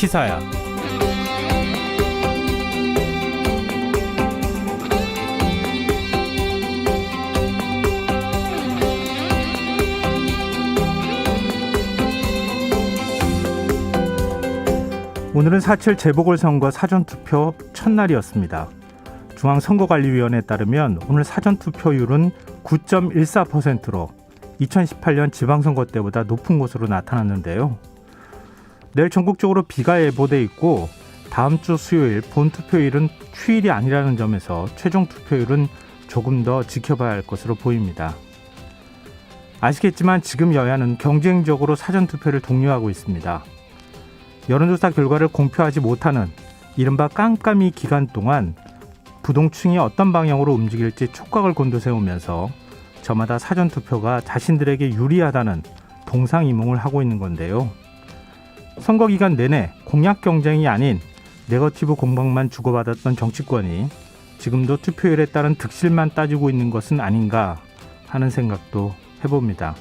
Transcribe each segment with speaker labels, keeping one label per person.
Speaker 1: 시사야. 오늘은 4.7 재보궐선거 사전투표 첫날이었습니다. 중앙선거관리위원회에 따르면 오늘 사전투표율은 9.14%로 2018년 지방선거 때보다 높은 것으로 나타났는데요. 내일 전국적으로 비가 예보돼 있고 다음 주 수요일 본투표일은 휴일이 아니라는 점에서 최종 투표율은 조금 더 지켜봐야 할 것으로 보입니다. 아시겠지만 지금 여야는 경쟁적으로 사전투표를 독려하고 있습니다. 여론조사 결과를 공표하지 못하는 이른바 깜깜이 기간 동안 부동층이 어떤 방향으로 움직일지 촉각을 곤두세우면서 저마다 사전투표가 자신들에게 유리하다는 동상이몽을 하고 있는 건데요. 선거 기간 내내 공약 경쟁이 아닌 네거티브 공방만 주고받았던 정치권이 지금도 투표율에 따른 득실만 따지고 있는 것은 아닌가 하는 생각도 해봅니다.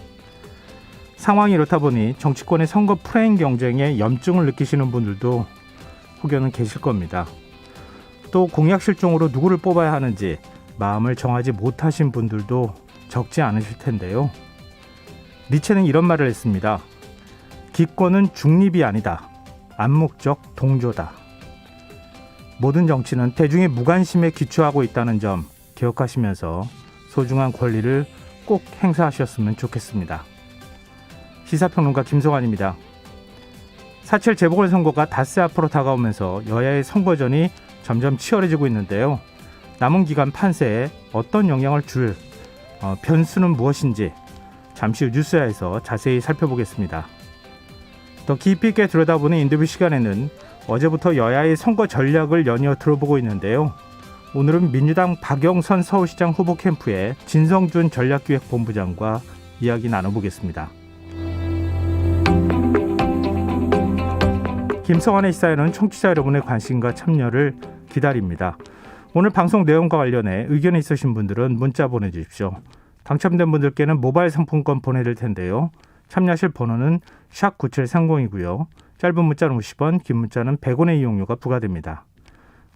Speaker 1: 상황이 이렇다 보니 정치권의 선거 프레임 경쟁에 염증을 느끼시는 분들도 혹여는 계실 겁니다. 또 공약 실종으로 누구를 뽑아야 하는지 마음을 정하지 못하신 분들도 적지 않으실 텐데요. 니체는 이런 말을 했습니다. 기권은 중립이 아니다. 암묵적 동조다. 모든 정치는 대중의 무관심에 기초하고 있다는 점 기억하시면서 소중한 권리를 꼭 행사하셨으면 좋겠습니다. 시사평론가 김성환입니다. 4.7 재보궐선거가 닷새 앞으로 다가오면서 여야의 선거전이 점점 치열해지고 있는데요. 남은 기간 판세에 어떤 영향을 줄 변수는 무엇인지 잠시 후 뉴스야에서 자세히 살펴보겠습니다. 더 깊이 있게 들여다보는 인터뷰 시간에는 어제부터 여야의 선거 전략을 연이어 들어보고 있는데요. 오늘은 민주당 박영선 서울시장 후보 캠프의 진성준 전략기획본부장과 이야기 나눠보겠습니다. 김성환의 시사에는 청취자 여러분의 관심과 참여를 기다립니다. 오늘 방송 내용과 관련해 의견이 있으신 분들은 문자 보내주십시오. 당첨된 분들께는 모바일 상품권 보내드릴 텐데요. 참여하실 번호는 샵9730이고요. 짧은 문자는 50원, 긴 문자는 100원의 이용료가 부과됩니다.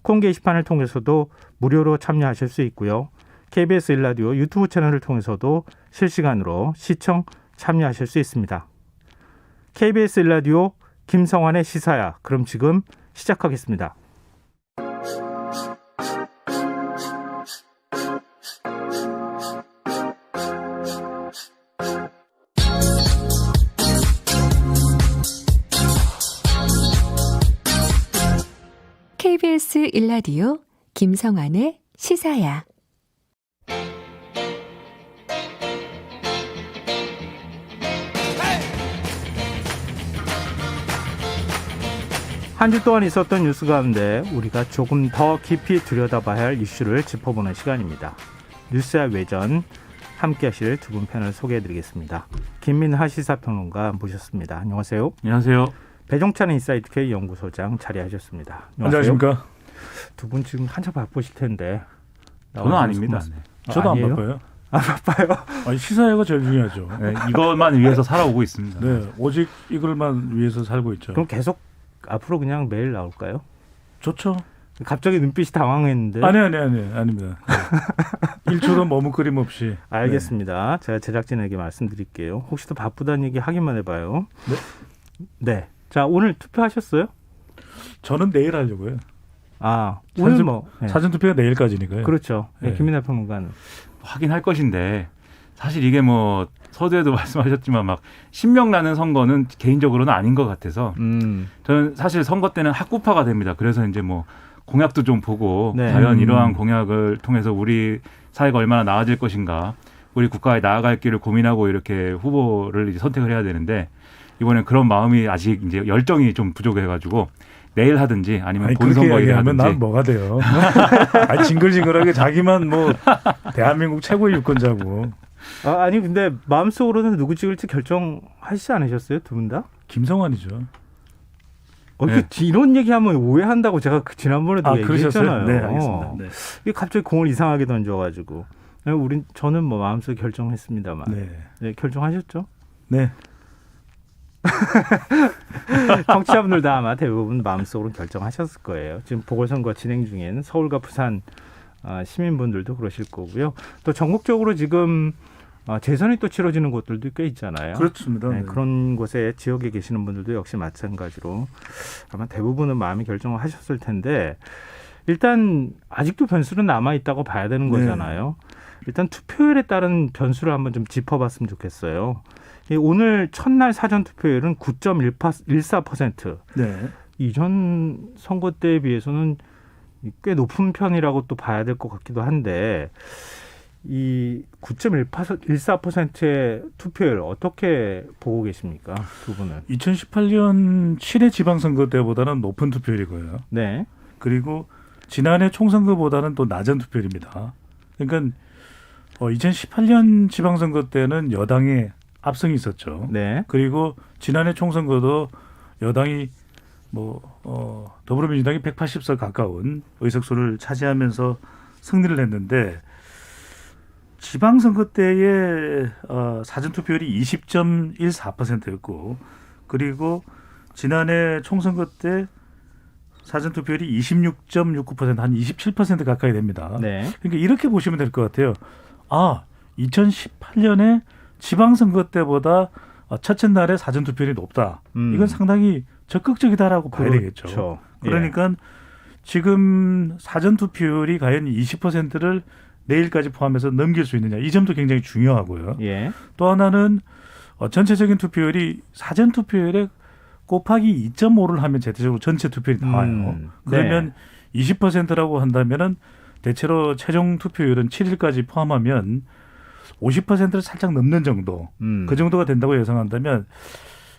Speaker 1: 콩 게시판을 통해서도 무료로 참여하실 수 있고요. KBS 1라디오 유튜브 채널을 통해서도 실시간으로 시청 참여하실 수 있습니다. KBS 1라디오 김성환의 시사야. 그럼 지금 시작하겠습니다.
Speaker 2: KBS 1라디오 김성환의 시사야.
Speaker 1: 한 주 동안 있었던 뉴스 가운데 우리가 조금 더 깊이 들여다봐야 할 이슈를 짚어보는 시간입니다. 뉴스야 외전 함께 하실 두 분 패널 소개해드리겠습니다. 김민하 시사평론가 모셨습니다. 안녕하세요.
Speaker 3: 안녕하세요.
Speaker 1: 배종찬 인사이트 K 연구소장 자리하셨습니다.
Speaker 3: 안녕하십니까.
Speaker 1: 두 분 지금 한참 바쁘실 텐데.
Speaker 3: 저는 아닙니다. 네. 저도
Speaker 1: 아니에요?
Speaker 3: 안 바빠요.
Speaker 1: 안 바빠요?
Speaker 3: 아니, 시사회가 제일 중요하죠.
Speaker 4: 네, 이것만 위해서 살아오고 있습니다.
Speaker 3: 네, 오직 이걸만 위해서 살고 있죠.
Speaker 1: 그럼 계속 앞으로 그냥 매일 나올까요?
Speaker 3: 좋죠.
Speaker 1: 갑자기 눈빛이 당황했는데.
Speaker 3: 아닙니다. 네. 1초도 머뭇거림 없이.
Speaker 1: 알겠습니다. 네. 제가 제작진에게 말씀드릴게요. 혹시 또 바쁘다는 얘기 하기만 해봐요.
Speaker 3: 네.
Speaker 1: 네. 자, 오늘 투표하셨어요?
Speaker 3: 저는 내일 하려고요.
Speaker 1: 아, 오늘 네.
Speaker 3: 사전투표가 내일까지니까요.
Speaker 1: 그렇죠. 네.
Speaker 3: 네.
Speaker 1: 김민하 평론가는.
Speaker 4: 확인할 것인데 사실 이게 뭐 서두에도 말씀하셨지만 막 신명 나는 선거는 개인적으로는 아닌 것 같아서 저는 사실 선거 때는 학구파가 됩니다. 그래서 이제 뭐 공약도 좀 보고
Speaker 1: 네.
Speaker 4: 과연 이러한 공약을 통해서 우리 사회가 얼마나 나아질 것인가, 우리 국가에 나아갈 길을 고민하고 이렇게 후보를 이제 선택을 해야 되는데 이번엔 그런 마음이 아직 이제 열정이 좀 부족해가지고 내일 하든지 아니면 본선거일에 하든지.
Speaker 3: 난 뭐가 돼요? 징글징글하게 자기만 뭐 대한민국 최고의 유권자고.
Speaker 1: 아니 근데 마음속으로는 누구 찍을지 결정하시지 않으셨어요? 두 분 다?
Speaker 3: 김성환이죠.
Speaker 1: 네. 이런 얘기하면 오해한다고 제가 지난번에도 얘기했잖아요.
Speaker 3: 네, 알겠습니다. 네.
Speaker 1: 이게 갑자기 공을 이상하게 던져가지고 저는 뭐 마음속에 결정했습니다만.
Speaker 3: 네.
Speaker 1: 네, 결정하셨죠?
Speaker 3: 네.
Speaker 1: 청취자분들도 아마 대부분 마음속으로 결정하셨을 거예요. 지금 보궐선거 진행 중인 서울과 부산 시민분들도 그러실 거고요. 또 전국적으로 지금 재선이 또 치러지는 곳들도 꽤 있잖아요.
Speaker 3: 그렇습니다.
Speaker 1: 네,
Speaker 3: 네.
Speaker 1: 그런 곳에 지역에 계시는 분들도 역시 마찬가지로 아마 대부분은 마음이 결정을 하셨을 텐데 일단 아직도 변수는 남아 있다고 봐야 되는
Speaker 3: 네.
Speaker 1: 거잖아요. 일단 투표율에 따른 변수를 한번 좀 짚어봤으면 좋겠어요. 오늘 첫날 사전 투표율은 9.14%.
Speaker 3: 네.
Speaker 1: 이전 선거 때에 비해서는 꽤 높은 편이라고 또 봐야 될 것 같기도 한데 이 9.14%의 투표율 어떻게 보고 계십니까? 두 분은.
Speaker 3: 2018년 7회 지방선거 때보다는 높은 투표율이고요.
Speaker 1: 네.
Speaker 3: 그리고 지난해 총선거보다는 또 낮은 투표율입니다. 그러니까 2018년 지방선거 때는 여당의 압승이 있었죠.
Speaker 1: 네.
Speaker 3: 그리고 지난해 총선거도 여당이 더불어민주당이 180석 가까운 의석수를 차지하면서 승리를 했는데 지방선거 때의 사전투표율이 20.14%였고 그리고 지난해 총선거 때 사전투표율이 26.69%, 한 27% 가까이 됩니다.
Speaker 1: 네.
Speaker 3: 그러니까 이렇게 보시면 될 것 같아요. 2018년에 지방선거 때보다 첫째 날에 사전투표율이 높다. 이건 상당히 적극적이다라고 봐야 되겠죠.
Speaker 1: 그렇죠.
Speaker 3: 그러니까 지금 사전투표율이 과연 20%를 내일까지 포함해서 넘길 수 있느냐. 이 점도 굉장히 중요하고요.
Speaker 1: 예.
Speaker 3: 또 하나는 전체적인 투표율이 사전투표율에 곱하기 2.5를 하면 대체적으로 전체 투표율이 나와요. 그러면 20%라고 한다면은 대체로 최종 투표율은 7일까지 포함하면 50%를 살짝 넘는 정도. 그 정도가 된다고 예상한다면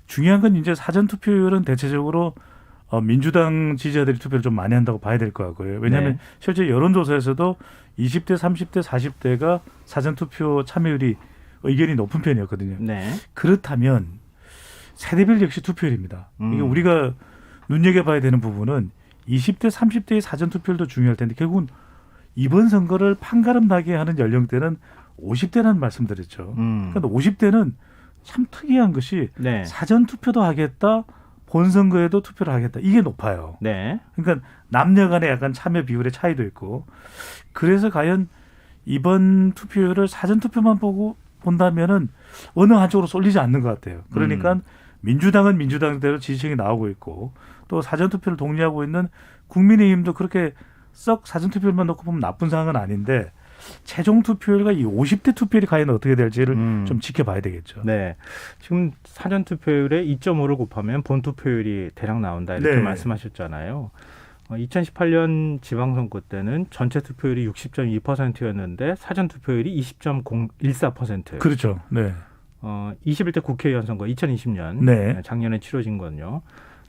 Speaker 3: 중요한 건 이제 사전 투표율은 대체적으로 민주당 지지자들이 투표를 좀 많이 한다고 봐야 될 것 같고요. 왜냐하면 실제 여론조사에서도 20대, 30대, 40대가 사전 투표 참여율이 의견이 높은 편이었거든요.
Speaker 1: 네.
Speaker 3: 그렇다면 세대별 역시 투표율입니다. 이게 우리가 눈여겨봐야 되는 부분은 20대, 30대의 사전 투표율도 중요할 텐데 결국은 이번 선거를 판가름 나게 하는 연령대는 50대라는 말씀드렸죠. 그러니까 50대는 참 특이한 것이
Speaker 1: 네.
Speaker 3: 사전 투표도 하겠다, 본선거에도 투표를 하겠다. 이게 높아요.
Speaker 1: 네.
Speaker 3: 그러니까 남녀 간의 약간 참여 비율의 차이도 있고 그래서 과연 이번 투표율을 사전 투표만 보고 본다면은 어느 한쪽으로 쏠리지 않는 것 같아요. 그러니까 민주당은 민주당대로 지지층이 나오고 있고 또 사전 투표를 독려하고 있는 국민의힘도 그렇게 썩 사전 투표율만 놓고 보면 나쁜 상황은 아닌데 최종 투표율과 이 50대 투표율이 과연 어떻게 될지를 좀 지켜봐야 되겠죠.
Speaker 1: 네. 지금 사전 투표율에 2.5를 곱하면 본 투표율이 대략 나온다 이렇게
Speaker 3: 네.
Speaker 1: 말씀하셨잖아요. 2018년 지방선거 때는 전체 투표율이 60.2%였는데 사전 투표율이 20.14%.
Speaker 3: 그렇죠. 네.
Speaker 1: 21대 국회의원 선거 2020년
Speaker 3: 네.
Speaker 1: 작년에 치러진 건요.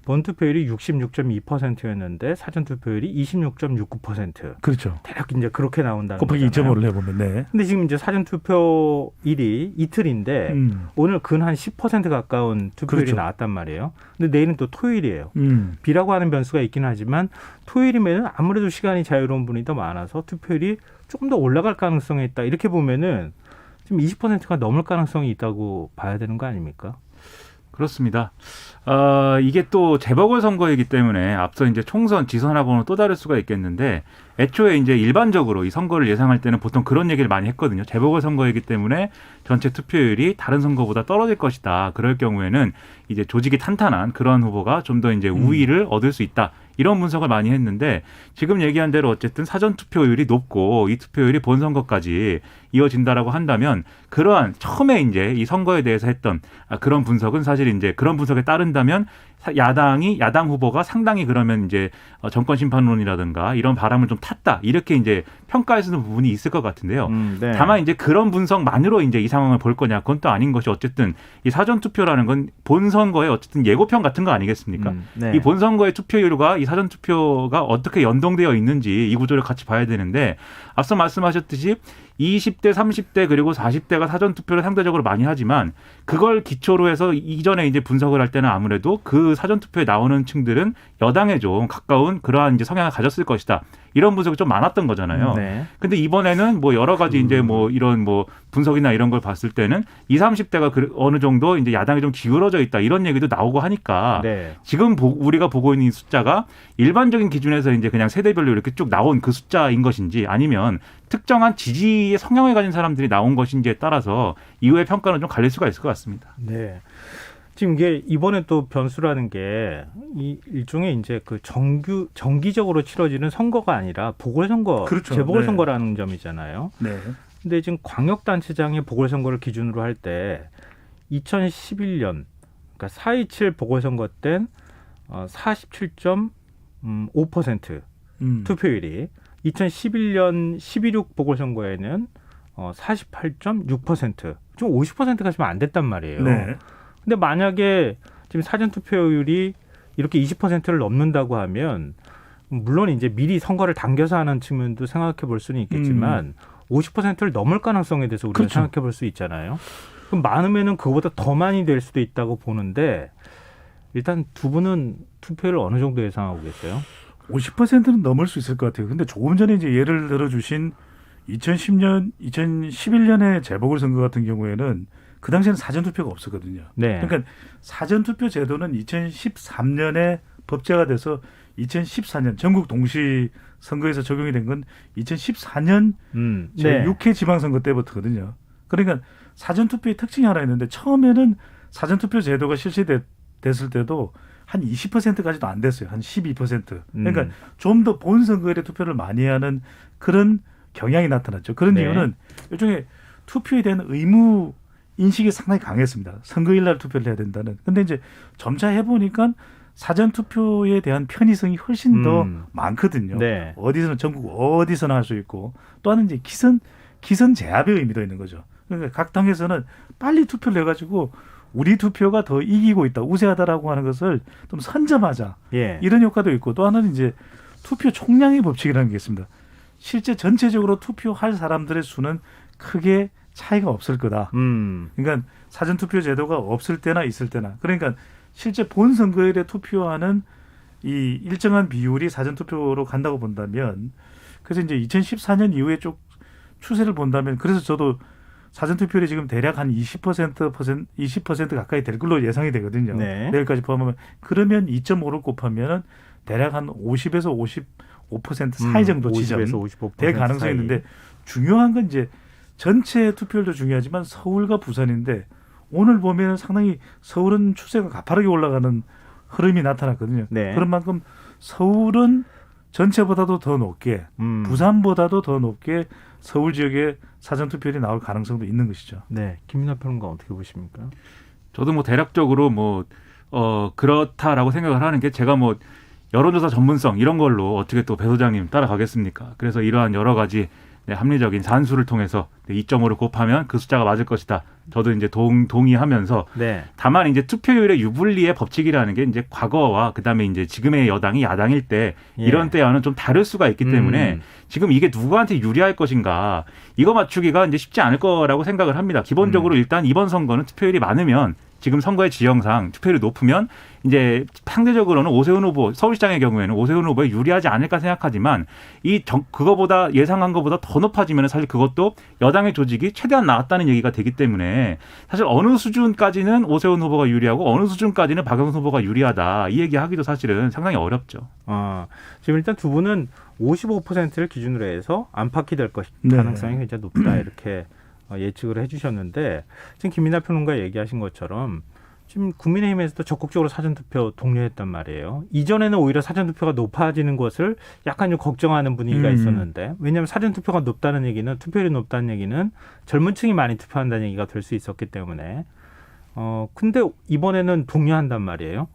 Speaker 1: 본 투표율이 66.2%였는데 사전 투표율이 26.69%.
Speaker 3: 그렇죠.
Speaker 1: 대략 이제 그렇게 나온다는
Speaker 3: 곱하기
Speaker 1: 거잖아요.
Speaker 3: 2.5를 해보면 네.
Speaker 1: 근데 지금 이제 사전 투표일이 이틀인데 오늘 근 한 10% 가까운 투표율이
Speaker 3: 그렇죠.
Speaker 1: 나왔단 말이에요. 근데 내일은 또 토요일이에요.
Speaker 3: 음.
Speaker 1: 비라고 하는 변수가 있긴 하지만 토요일이면 아무래도 시간이 자유로운 분이 더 많아서 투표율이 조금 더 올라갈 가능성이 있다. 이렇게 보면은 지금 20%가 넘을 가능성이 있다고 봐야 되는 거 아닙니까?
Speaker 4: 그렇습니다. 이게 또 재보궐선거이기 때문에 앞서 이제 총선, 지선하고는 또 다를 수가 있겠는데 애초에 이제 일반적으로 이 선거를 예상할 때는 보통 그런 얘기를 많이 했거든요. 재보궐선거이기 때문에 전체 투표율이 다른 선거보다 떨어질 것이다. 그럴 경우에는 이제 조직이 탄탄한 그런 후보가 좀 더 이제 우위를 얻을 수 있다. 이런 분석을 많이 했는데 지금 얘기한 대로 어쨌든 사전 투표율이 높고 이 투표율이 본선거까지 이어진다라고 한다면 그러한 처음에 이제 이 선거에 대해서 했던 그런 분석은 사실 이제 그런 분석에 따른다면 야당 후보가 상당히 그러면 이제 정권 심판론이라든가 이런 바람을 좀 탔다 이렇게 이제 평가할 수 있는 부분이 있을 것 같은데요.
Speaker 1: 네.
Speaker 4: 다만 이제 그런 분석만으로 이제 이 상황을 볼 거냐 그건 또 아닌 것이 어쨌든 이 사전 투표라는 건 본선거의 어쨌든 예고편 같은 거 아니겠습니까?
Speaker 1: 네.
Speaker 4: 이 본선거의 투표율과 이 사전 투표가 어떻게 연동되어 있는지 이 구조를 같이 봐야 되는데 앞서 말씀하셨듯이 20대, 30대 그리고 40대가 사전 투표를 상대적으로 많이 하지만 그걸 기초로 해서 이전에 이제 분석을 할 때는 아무래도 그 사전 투표에 나오는 층들은 여당에 좀 가까운 그러한 이제 성향을 가졌을 것이다. 이런 분석이 좀 많았던 거잖아요.
Speaker 1: 네.
Speaker 4: 근데 이번에는 뭐 여러 가지 이제 뭐 이런 뭐 분석이나 이런 걸 봤을 때는 20, 30대가 어느 정도 이제 야당이 좀 기울어져 있다 이런 얘기도 나오고 하니까
Speaker 1: 네.
Speaker 4: 지금 우리가 보고 있는 이 숫자가 일반적인 기준에서 이제 그냥 세대별로 이렇게 쭉 나온 그 숫자인 것인지 아니면 특정한 지지의 성향을 가진 사람들이 나온 것인지에 따라서 이후의 평가는 좀 갈릴 수가 있을 것 같습니다.
Speaker 1: 네. 지금 이게 이번에 또 변수라는 게 이 일종의 이제 그 정기적으로 치러지는 선거가 아니라 보궐선거,
Speaker 3: 그렇죠.
Speaker 1: 재보궐선거라는 점이잖아요.
Speaker 3: 네.
Speaker 1: 근데 지금 광역단체장의 보궐선거를 기준으로 할 때 2011년 그러니까 4.27 보궐선거 땐 47.5% 투표율이 2011년 12.6 보궐선거에는 48.6% 좀 50%가 지금 안 됐단 말이에요.
Speaker 3: 네.
Speaker 1: 근데 만약에 지금 사전투표율이 이렇게 20%를 넘는다고 하면 물론 이제 미리 선거를 당겨서 하는 측면도 생각해 볼 수는 있겠지만 50%를 넘을 가능성에 대해서 우리가
Speaker 3: 그렇죠.
Speaker 1: 생각해 볼 수 있잖아요. 그럼 많으면은 그거보다 더 많이 될 수도 있다고 보는데 일단 두 분은 투표율을 어느 정도 예상하고 계세요?
Speaker 3: 50%는 넘을 수 있을 것 같아요. 근데 조금 전에 이제 예를 들어 주신 2011년의 재보궐선거 같은 경우에는 그 당시에는 사전투표가 없었거든요.
Speaker 1: 네.
Speaker 3: 그러니까 사전투표 제도는 2013년에 법제가 돼서 2014년 전국 동시 선거에서 적용이 된 건 2014년
Speaker 1: 네.
Speaker 3: 제6회 지방선거 때부터거든요. 그러니까 사전투표의 특징이 하나 있는데 처음에는 사전투표 제도가 실시됐을 때도 한 20%까지도 안 됐어요. 한 12%. 그러니까 좀 더 본선거일에 투표를 많이 하는 그런 경향이 나타났죠. 그런
Speaker 1: 네.
Speaker 3: 이유는 일종의 투표에 대한 의무 인식이 상당히 강했습니다. 선거일 날 투표를 해야 된다는. 근데 이제 점차 해보니까 사전 투표에 대한 편의성이 훨씬 더 많거든요.
Speaker 1: 네.
Speaker 3: 어디서나 전국 어디서나 할 수 있고 또 하나는 이제 기선 제압의 의미도 있는 거죠. 그러니까 각 당에서는 빨리 투표를 해가지고 우리 투표가 더 이기고 있다, 우세하다라고 하는 것을 좀 선점하자.
Speaker 1: 예.
Speaker 3: 이런 효과도 있고 또 하나는 이제 투표 총량의 법칙이라는 게 있습니다. 실제 전체적으로 투표할 사람들의 수는 크게 차이가 없을 거다. 그러니까 사전투표 제도가 없을 때나 있을 때나. 그러니까 실제 본선거일에 투표하는 이 일정한 비율이 사전투표로 간다고 본다면 그래서 이제 2014년 이후에 쭉 추세를 본다면 그래서 저도 사전투표율이 지금 대략 한 20% 가까이 될 걸로 예상이 되거든요.
Speaker 1: 네.
Speaker 3: 내일까지 포함하면 그러면 2.5를 곱하면 대략 한 50에서 55% 사이 정도 지점
Speaker 1: 50에서 55%
Speaker 3: 될 가능성이
Speaker 1: 사이.
Speaker 3: 있는데 중요한 건 이제 전체 투표율도 중요하지만 서울과 부산인데 오늘 보면 상당히 서울은 추세가 가파르게 올라가는 흐름이 나타났거든요.
Speaker 1: 네.
Speaker 3: 그런 만큼 서울은 전체보다도 더 높게 부산보다도 더 높게 서울 지역에 사전투표율이 나올 가능성도 있는 것이죠.
Speaker 1: 네. 김민하 평론가 어떻게 보십니까?
Speaker 4: 저도 뭐 대략적으로 그렇다라고 생각을 하는 게 제가 뭐 여론조사 전문성 이런 걸로 어떻게 또 배 소장님 따라가겠습니까? 그래서 이러한 여러 가지 합리적인 산수를 통해서 2.5를 곱하면 그 숫자가 맞을 것이다. 저도 이제 동의하면서
Speaker 1: 네.
Speaker 4: 다만 이제 투표율의 유불리의 법칙이라는 게 이제 과거와 그다음에 이제 지금의 여당이 야당일 때 이런 때와는 좀 다를 수가 있기 때문에 지금 이게 누구한테 유리할 것인가 이거 맞추기가 이제 쉽지 않을 거라고 생각을 합니다. 기본적으로 일단 이번 선거는 투표율이 많으면 지금 선거의 지형상 투표율이 높으면 이제 상대적으로는 오세훈 후보 서울시장의 경우에는 오세훈 후보에 유리하지 않을까 생각하지만 그거보다 예상한 것보다 더 높아지면 사실 그것도 여당의 조직이 최대한 나왔다는 얘기가 되기 때문에 사실 어느 수준까지는 오세훈 후보가 유리하고 어느 수준까지는 박영선 후보가 유리하다 이 얘기하기도 사실은 상당히 어렵죠.
Speaker 1: 지금 일단 두 분은 55%를 기준으로 해서 안팎이 될 가능성이 굉장히 높다 이렇게 예측을 해주셨는데 지금 김민하 평론가 얘기하신 것처럼 지금 국민의힘에서도 적극적으로 사전투표 독려했단 말이에요. 이전에는 오히려 사전투표가 높아지는 것을 약간 좀 걱정하는 분위기가 있었는데 왜냐하면 사전투표가 높다는 얘기는 투표율이 높다는 얘기는 젊은 층이 많이 투표한다는 얘기가 될 수 있었기 때문에 근데 이번에는 독려한단 말이에요.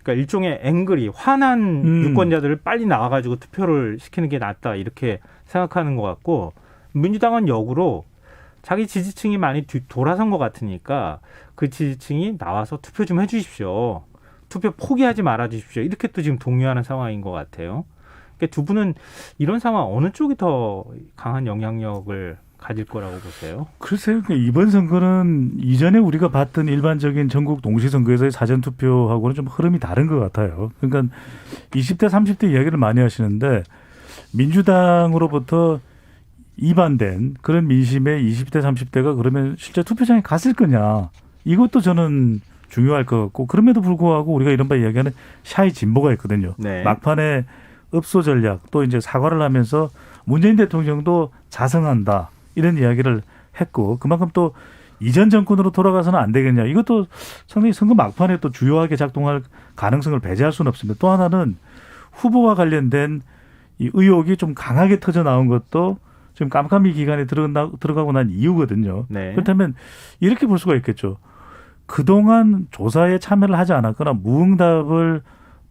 Speaker 1: 그러니까 일종의 앵글이 화난 유권자들을 빨리 나와가지고 투표를 시키는 게 낫다 이렇게 생각하는 것 같고 민주당은 역으로 자기 지지층이 많이 돌아선 것 같으니까 그 지지층이 나와서 투표 좀 해주십시오. 투표 포기하지 말아 주십시오. 이렇게 또 지금 독려하는 상황인 것 같아요. 그러니까 두 분은 이런 상황 어느 쪽이 더 강한 영향력을 가질 거라고 보세요?
Speaker 3: 글쎄요. 이번 선거는 이전에 우리가 봤던 일반적인 전국 동시선거에서의 사전투표하고는 좀 흐름이 다른 것 같아요. 그러니까 20대, 30대 이야기를 많이 하시는데 민주당으로부터 이반된 그런 민심에 20대, 30대가 그러면 실제 투표장에 갔을 거냐. 이것도 저는 중요할 것 같고 그럼에도 불구하고 우리가 이른바 이야기하는 샤이 진보가 있거든요.
Speaker 1: 네.
Speaker 3: 막판에 읍소 전략 또 이제 사과를 하면서 문재인 대통령도 자성한다 이런 이야기를 했고 그만큼 또 이전 정권으로 돌아가서는 안 되겠냐. 이것도 상당히 선거 막판에 또 주요하게 작동할 가능성을 배제할 수는 없습니다. 또 하나는 후보와 관련된 이 의혹이 좀 강하게 터져 나온 것도 지금 깜깜이 기간에 들어가고 난 이유거든요.
Speaker 1: 네.
Speaker 3: 그렇다면 이렇게 볼 수가 있겠죠. 그동안 조사에 참여를 하지 않았거나 무응답을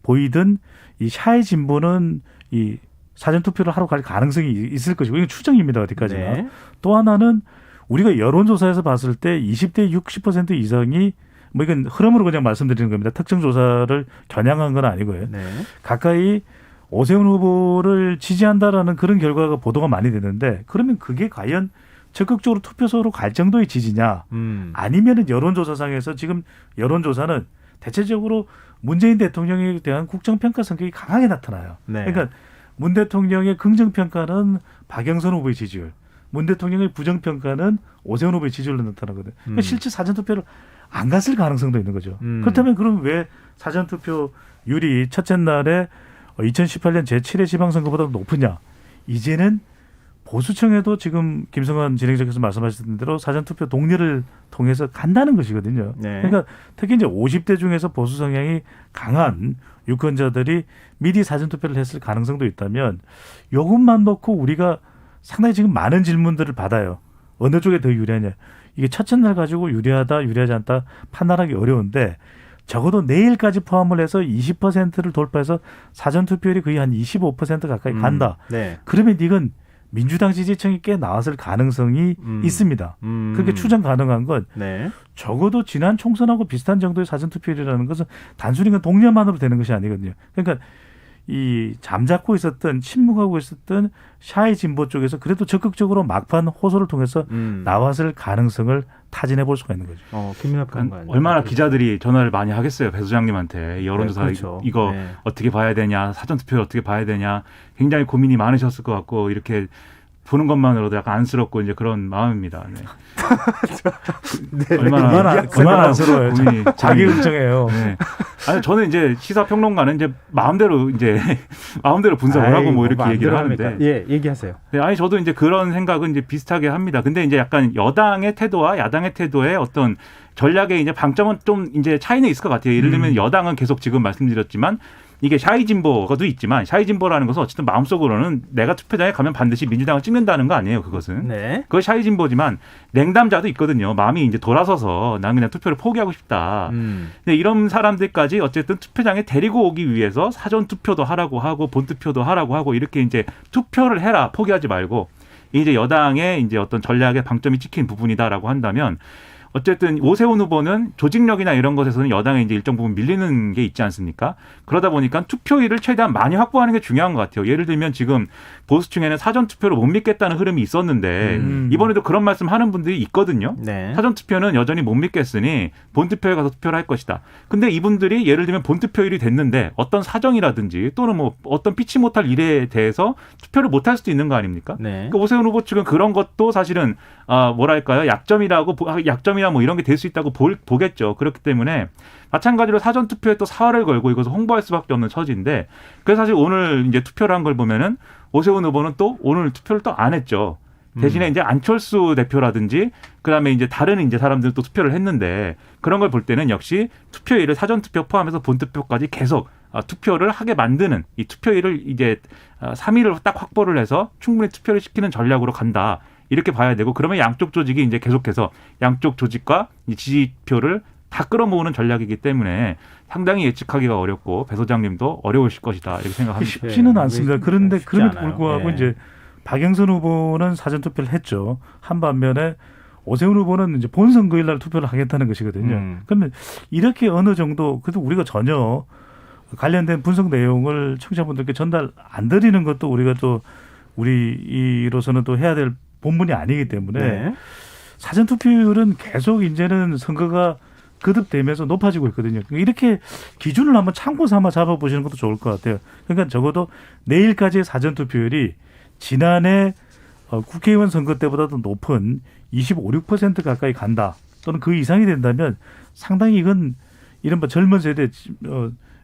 Speaker 3: 보이던 이 샤이 진보는 이 사전투표를 하러 갈 가능성이 있을 것이고 이건 추정입니다. 어디까지나.
Speaker 1: 네.
Speaker 3: 또 하나는 우리가 여론조사에서 봤을 때 20대 60% 이상이 뭐 이건 흐름으로 그냥 말씀드리는 겁니다. 특정 조사를 겨냥한 건 아니고요.
Speaker 1: 네.
Speaker 3: 가까이 오세훈 후보를 지지한다라는 그런 결과가 보도가 많이 되는데 그러면 그게 과연 적극적으로 투표소로 갈 정도의 지지냐 아니면은 여론조사상에서 지금 여론조사는 대체적으로 문재인 대통령에 대한 국정평가 성격이 강하게 나타나요.
Speaker 1: 네.
Speaker 3: 그러니까 문 대통령의 긍정평가는 박영선 후보의 지지율, 문 대통령의 부정평가는 오세훈 후보의 지지율로 나타나거든요. 그러니까 실제 사전투표를 안 갔을 가능성도 있는 거죠. 그렇다면 그럼 왜 사전투표율이 첫째 날에 2018년 제7회 지방선거보다 높으냐. 이제는 보수층에도 지금 김성환 진행자께서 말씀하셨던 대로 사전투표 동료를 통해서 간다는 것이거든요.
Speaker 1: 네.
Speaker 3: 그러니까 특히 이제 50대 중에서 보수 성향이 강한 유권자들이 미리 사전투표를 했을 가능성도 있다면 이것만 놓고 우리가 상당히 지금 많은 질문들을 받아요. 어느 쪽에 더 유리하냐. 이게 첫째 날 가지고 유리하다, 유리하지 않다 판단하기 어려운데 적어도 내일까지 포함을 해서 20%를 돌파해서 사전투표율이 거의 한 25% 가까이 간다.
Speaker 1: 네.
Speaker 3: 그러면 이건 민주당 지지층이 꽤 나왔을 가능성이 있습니다. 그렇게 추정 가능한 건
Speaker 1: 네.
Speaker 3: 적어도 지난 총선하고 비슷한 정도의 사전투표율이라는 것은 단순히 그 동료만으로 되는 것이 아니거든요. 그러니까 이 잠자코 있었던 침묵하고 있었던 샤이 진보 쪽에서 그래도 적극적으로 막판 호소를 통해서 나왔을 가능성을 타진해 볼 수가 있는 거죠.
Speaker 1: 김민하
Speaker 4: 그러니까
Speaker 1: 평론가님.
Speaker 4: 얼마나 기자들이 전화를 많이 하겠어요. 배 소장님한테 여론조사
Speaker 1: 네, 그렇죠.
Speaker 4: 이거
Speaker 1: 네.
Speaker 4: 어떻게 봐야 되냐, 사전투표 어떻게 봐야 되냐, 굉장히 고민이 많으셨을 것 같고 이렇게 보는 것만으로도 약간 안쓰럽고 이제 그런 마음입니다. 네.
Speaker 3: 얼마나 안쓰러워요.
Speaker 4: 고민이
Speaker 3: 자기 걱정해요.
Speaker 4: 네. 아니 저는 이제 시사평론가는 이제 마음대로 분석을 하고 뭐 이렇게 얘기를 하는데.
Speaker 1: 예, 얘기하세요.
Speaker 4: 네, 아니 저도 이제 그런 생각은 이제 비슷하게 합니다. 근데 이제 약간 여당의 태도와 야당의 태도의 어떤 전략의 이제 방점은 좀 이제 차이는 있을 것 같아요. 예를 들면 여당은 계속 지금 말씀드렸지만 이게 샤이 진보가도 있지만 샤이 진보라는 것은 어쨌든 마음속으로는 내가 투표장에 가면 반드시 민주당을 찍는다는 거 아니에요. 그것은.
Speaker 1: 네.
Speaker 4: 그건 샤이 진보지만 냉담자도 있거든요. 마음이 이제 돌아서서 난 그냥 투표를 포기하고 싶다. 근데 이런 사람들까지 어쨌든 투표장에 데리고 오기 위해서 사전 투표도 하라고 하고 본 투표도 하라고 하고 이렇게 이제 투표를 해라. 포기하지 말고 이제 여당의 이제 어떤 전략의 방점이 찍힌 부분이다라고 한다면 어쨌든 오세훈 후보는 조직력이나 이런 것에서는 여당에 이제 일정 부분 밀리는 게 있지 않습니까? 그러다 보니까 투표율을 최대한 많이 확보하는 게 중요한 것 같아요. 예를 들면 지금 보수층에는 사전투표를 못 믿겠다는 흐름이 있었는데 이번에도 그런 말씀하는 분들이 있거든요.
Speaker 1: 네.
Speaker 4: 사전투표는 여전히 못 믿겠으니 본투표에 가서 투표를 할 것이다. 근데 이분들이 예를 들면 본투표율이 됐는데 어떤 사정이라든지 또는 뭐 어떤 피치 못할 일에 대해서 투표를 못 할 수도 있는 거 아닙니까?
Speaker 1: 네.
Speaker 4: 그러니까 오세훈 후보 측은 그런 것도 사실은 약점이나 뭐 이런 게 될 수 있다고 보겠죠. 그렇기 때문에 마찬가지로 사전 투표에 또 사활을 걸고 이것을 홍보할 수밖에 없는 처지인데 그래서 사실 오늘 이제 투표를 한 걸 보면은 오세훈 후보는 또 오늘 투표를 또 안 했죠. 대신에 이제 안철수 대표라든지 그다음에 이제 다른 이제 사람들 또 투표를 했는데 그런 걸 볼 때는 역시 투표일을 사전 투표 포함해서 본 투표까지 계속 투표를 하게 만드는 이 투표일을 이제 3일을 딱 확보를 해서 충분히 투표를 시키는 전략으로 간다. 이렇게 봐야 되고 그러면 양쪽 조직이 이제 계속해서 양쪽 조직과 지지표를 다 끌어모으는 전략이기 때문에 상당히 예측하기가 어렵고 배 소장님도 어려우실 것이다 이렇게 생각합니다.
Speaker 3: 쉽지는 않습니다. 그런데
Speaker 1: 쉽지
Speaker 3: 그럼에도
Speaker 1: 않아요.
Speaker 3: 불구하고
Speaker 1: 네.
Speaker 3: 이제 박영선 후보는 사전투표를 했죠. 한 반면에 오세훈 후보는 이제 본선거일 날 투표를 하겠다는 것이거든요. 그러면 이렇게 어느 정도 그래도 우리가 전혀 관련된 분석 내용을 청취자분들께 전달 안 드리는 것도 우리가 또 우리로서는 또 해야 될 본분이 아니기 때문에
Speaker 1: 네.
Speaker 3: 사전투표율은 계속 이제는 선거가 거듭되면서 높아지고 있거든요. 이렇게 기준을 한번 참고 삼아 잡아보시는 것도 좋을 것 같아요. 그러니까 적어도 내일까지의 사전투표율이 지난해 국회의원 선거 때보다도 높은 25~6% 가까이 간다. 또는 그 이상이 된다면 상당히 이건 이른바 젊은 세대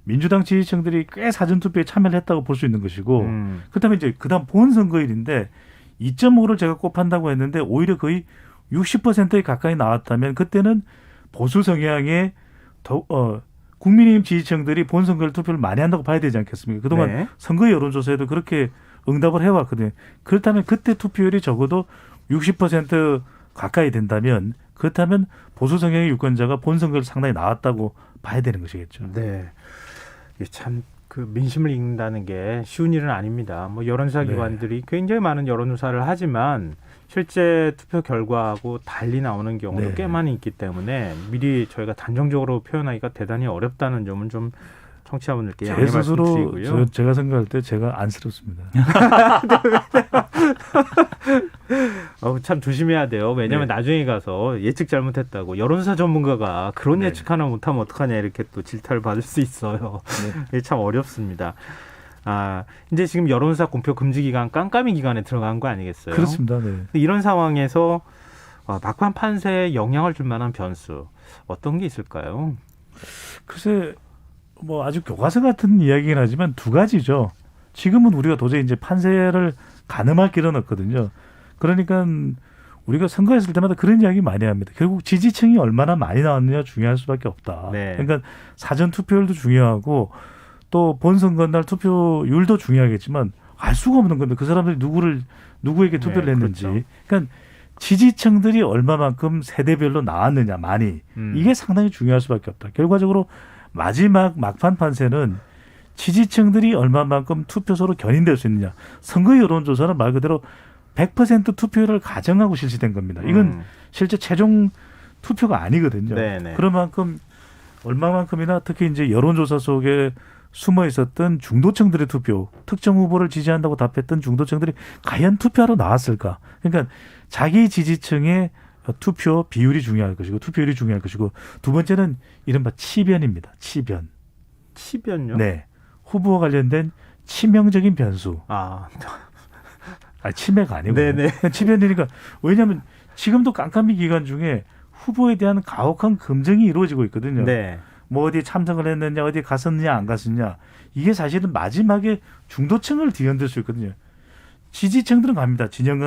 Speaker 3: 민주당 지지층들이 꽤 사전투표에 참여를 했다고 볼 수 있는 것이고 그렇다면 이제 그다음 본선거일인데 2.5를 제가 꼽한다고 했는데 오히려 거의 60%에 가까이 나왔다면 그때는 보수 성향의 국민의힘 지지층들이 본선거를 투표를 많이 한다고 봐야 되지 않겠습니까? 그동안
Speaker 1: 네.
Speaker 3: 선거 여론조사에도 그렇게 응답을 해왔거든요. 그렇다면 그때 투표율이 적어도 60% 가까이 된다면 그렇다면 보수 성향의 유권자가 본선거를 상당히 나왔다고 봐야 되는 것이겠죠.
Speaker 1: 네. 참 그 민심을 읽는다는 게 쉬운 일은 아닙니다. 뭐 여론조사
Speaker 3: 네.
Speaker 1: 기관들이 굉장히 많은 여론조사를 하지만 실제 투표 결과하고 달리 나오는 경우도
Speaker 3: 네.
Speaker 1: 꽤 많이 있기 때문에 미리 저희가 단정적으로 표현하기가 대단히 어렵다는 점은 좀 청취자분들께
Speaker 3: 제
Speaker 1: 양해
Speaker 3: 스스로
Speaker 1: 말씀드리고요.
Speaker 3: 제가 생각할 때 제가 안쓰럽습니다.
Speaker 1: 참 조심해야 돼요. 왜냐하면
Speaker 3: 네.
Speaker 1: 나중에 가서 예측 잘못했다고 여론조사 전문가가 그런
Speaker 3: 네.
Speaker 1: 예측 하나 못하면 어떡하냐 이렇게 또 질타를 받을 수 있어요. 이게 참 어렵습니다. 이제 지금 여론조사 공표 금지 기간 깜깜이 기간에 들어간 거 아니겠어요?
Speaker 3: 그렇습니다. 네.
Speaker 1: 이런 상황에서 막판 판세에 영향을 줄 만한 변수 어떤 게 있을까요?
Speaker 3: 글쎄 뭐 아주 교과서 같은 이야기긴 하지만 두 가지죠. 지금은 우리가 도저히 이제 판세를 가늠할 길은 없거든요. 그러니까 우리가 선거했을 때마다 그런 이야기 많이 합니다. 결국 지지층이 얼마나 많이 나왔느냐 중요할 수밖에 없다.
Speaker 1: 네.
Speaker 3: 그러니까 사전 투표율도 중요하고 또 본선거 날 투표율도 중요하겠지만 알 수가 없는 건데 그 사람들이 누구에게 투표를
Speaker 1: 네,
Speaker 3: 했는지.
Speaker 1: 그렇죠.
Speaker 3: 그러니까 지지층들이 얼마만큼 세대별로 나왔느냐 많이 이게 상당히 중요할 수밖에 없다. 결과적으로 마지막 막판 판세는 지지층들이 얼마만큼 투표소로 견인될 수 있느냐. 선거 여론조사는 말 그대로 100% 투표율을 가정하고 실시된 겁니다. 이건 실제 최종 투표가 아니거든요.
Speaker 1: 네네.
Speaker 3: 그런 만큼 얼마만큼이나 특히 이제 여론조사 속에 숨어 있었던 중도층들의 투표, 특정 후보를 지지한다고 답했던 중도층들이 과연 투표하러 나왔을까? 그러니까 자기 지지층의 투표 비율이 중요할 것이고 투표율이 중요할 것이고 두 번째는 이른바 치변입니다. 치변.
Speaker 1: 치변요?
Speaker 3: 네. 후보와 관련된 치명적인 변수. 치매가 아니고.
Speaker 1: 네네.
Speaker 3: 치변이니까 왜냐하면 지금도 깜깜이 기간 중에 후보에 대한 가혹한 검증이 이루어지고 있거든요.
Speaker 1: 네.
Speaker 3: 뭐 어디에 참석을 했느냐, 어디에 갔었느냐, 안 갔었냐. 이게 사실은 마지막에 중도층을 뒤흔들 수 있거든요. 지지층들은 갑니다. 진영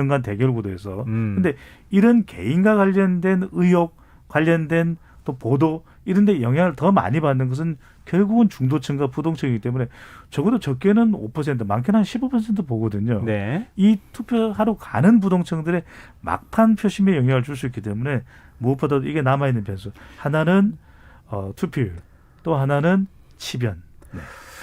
Speaker 3: 간 대결 구도에서. 근데 이런 개인과 관련된 의혹, 관련된 또 보도 이런 데 영향을 더 많이 받는 것은 결국은 중도층과 부동층이기 때문에 적어도 적게는 5%, 많게는 한 15% 보거든요.
Speaker 1: 네.
Speaker 3: 이 투표하러 가는 부동층들의 막판 표심에 영향을 줄 수 있기 때문에 무엇보다도 이게 남아있는 변수. 하나는 투표율, 또 하나는 치변.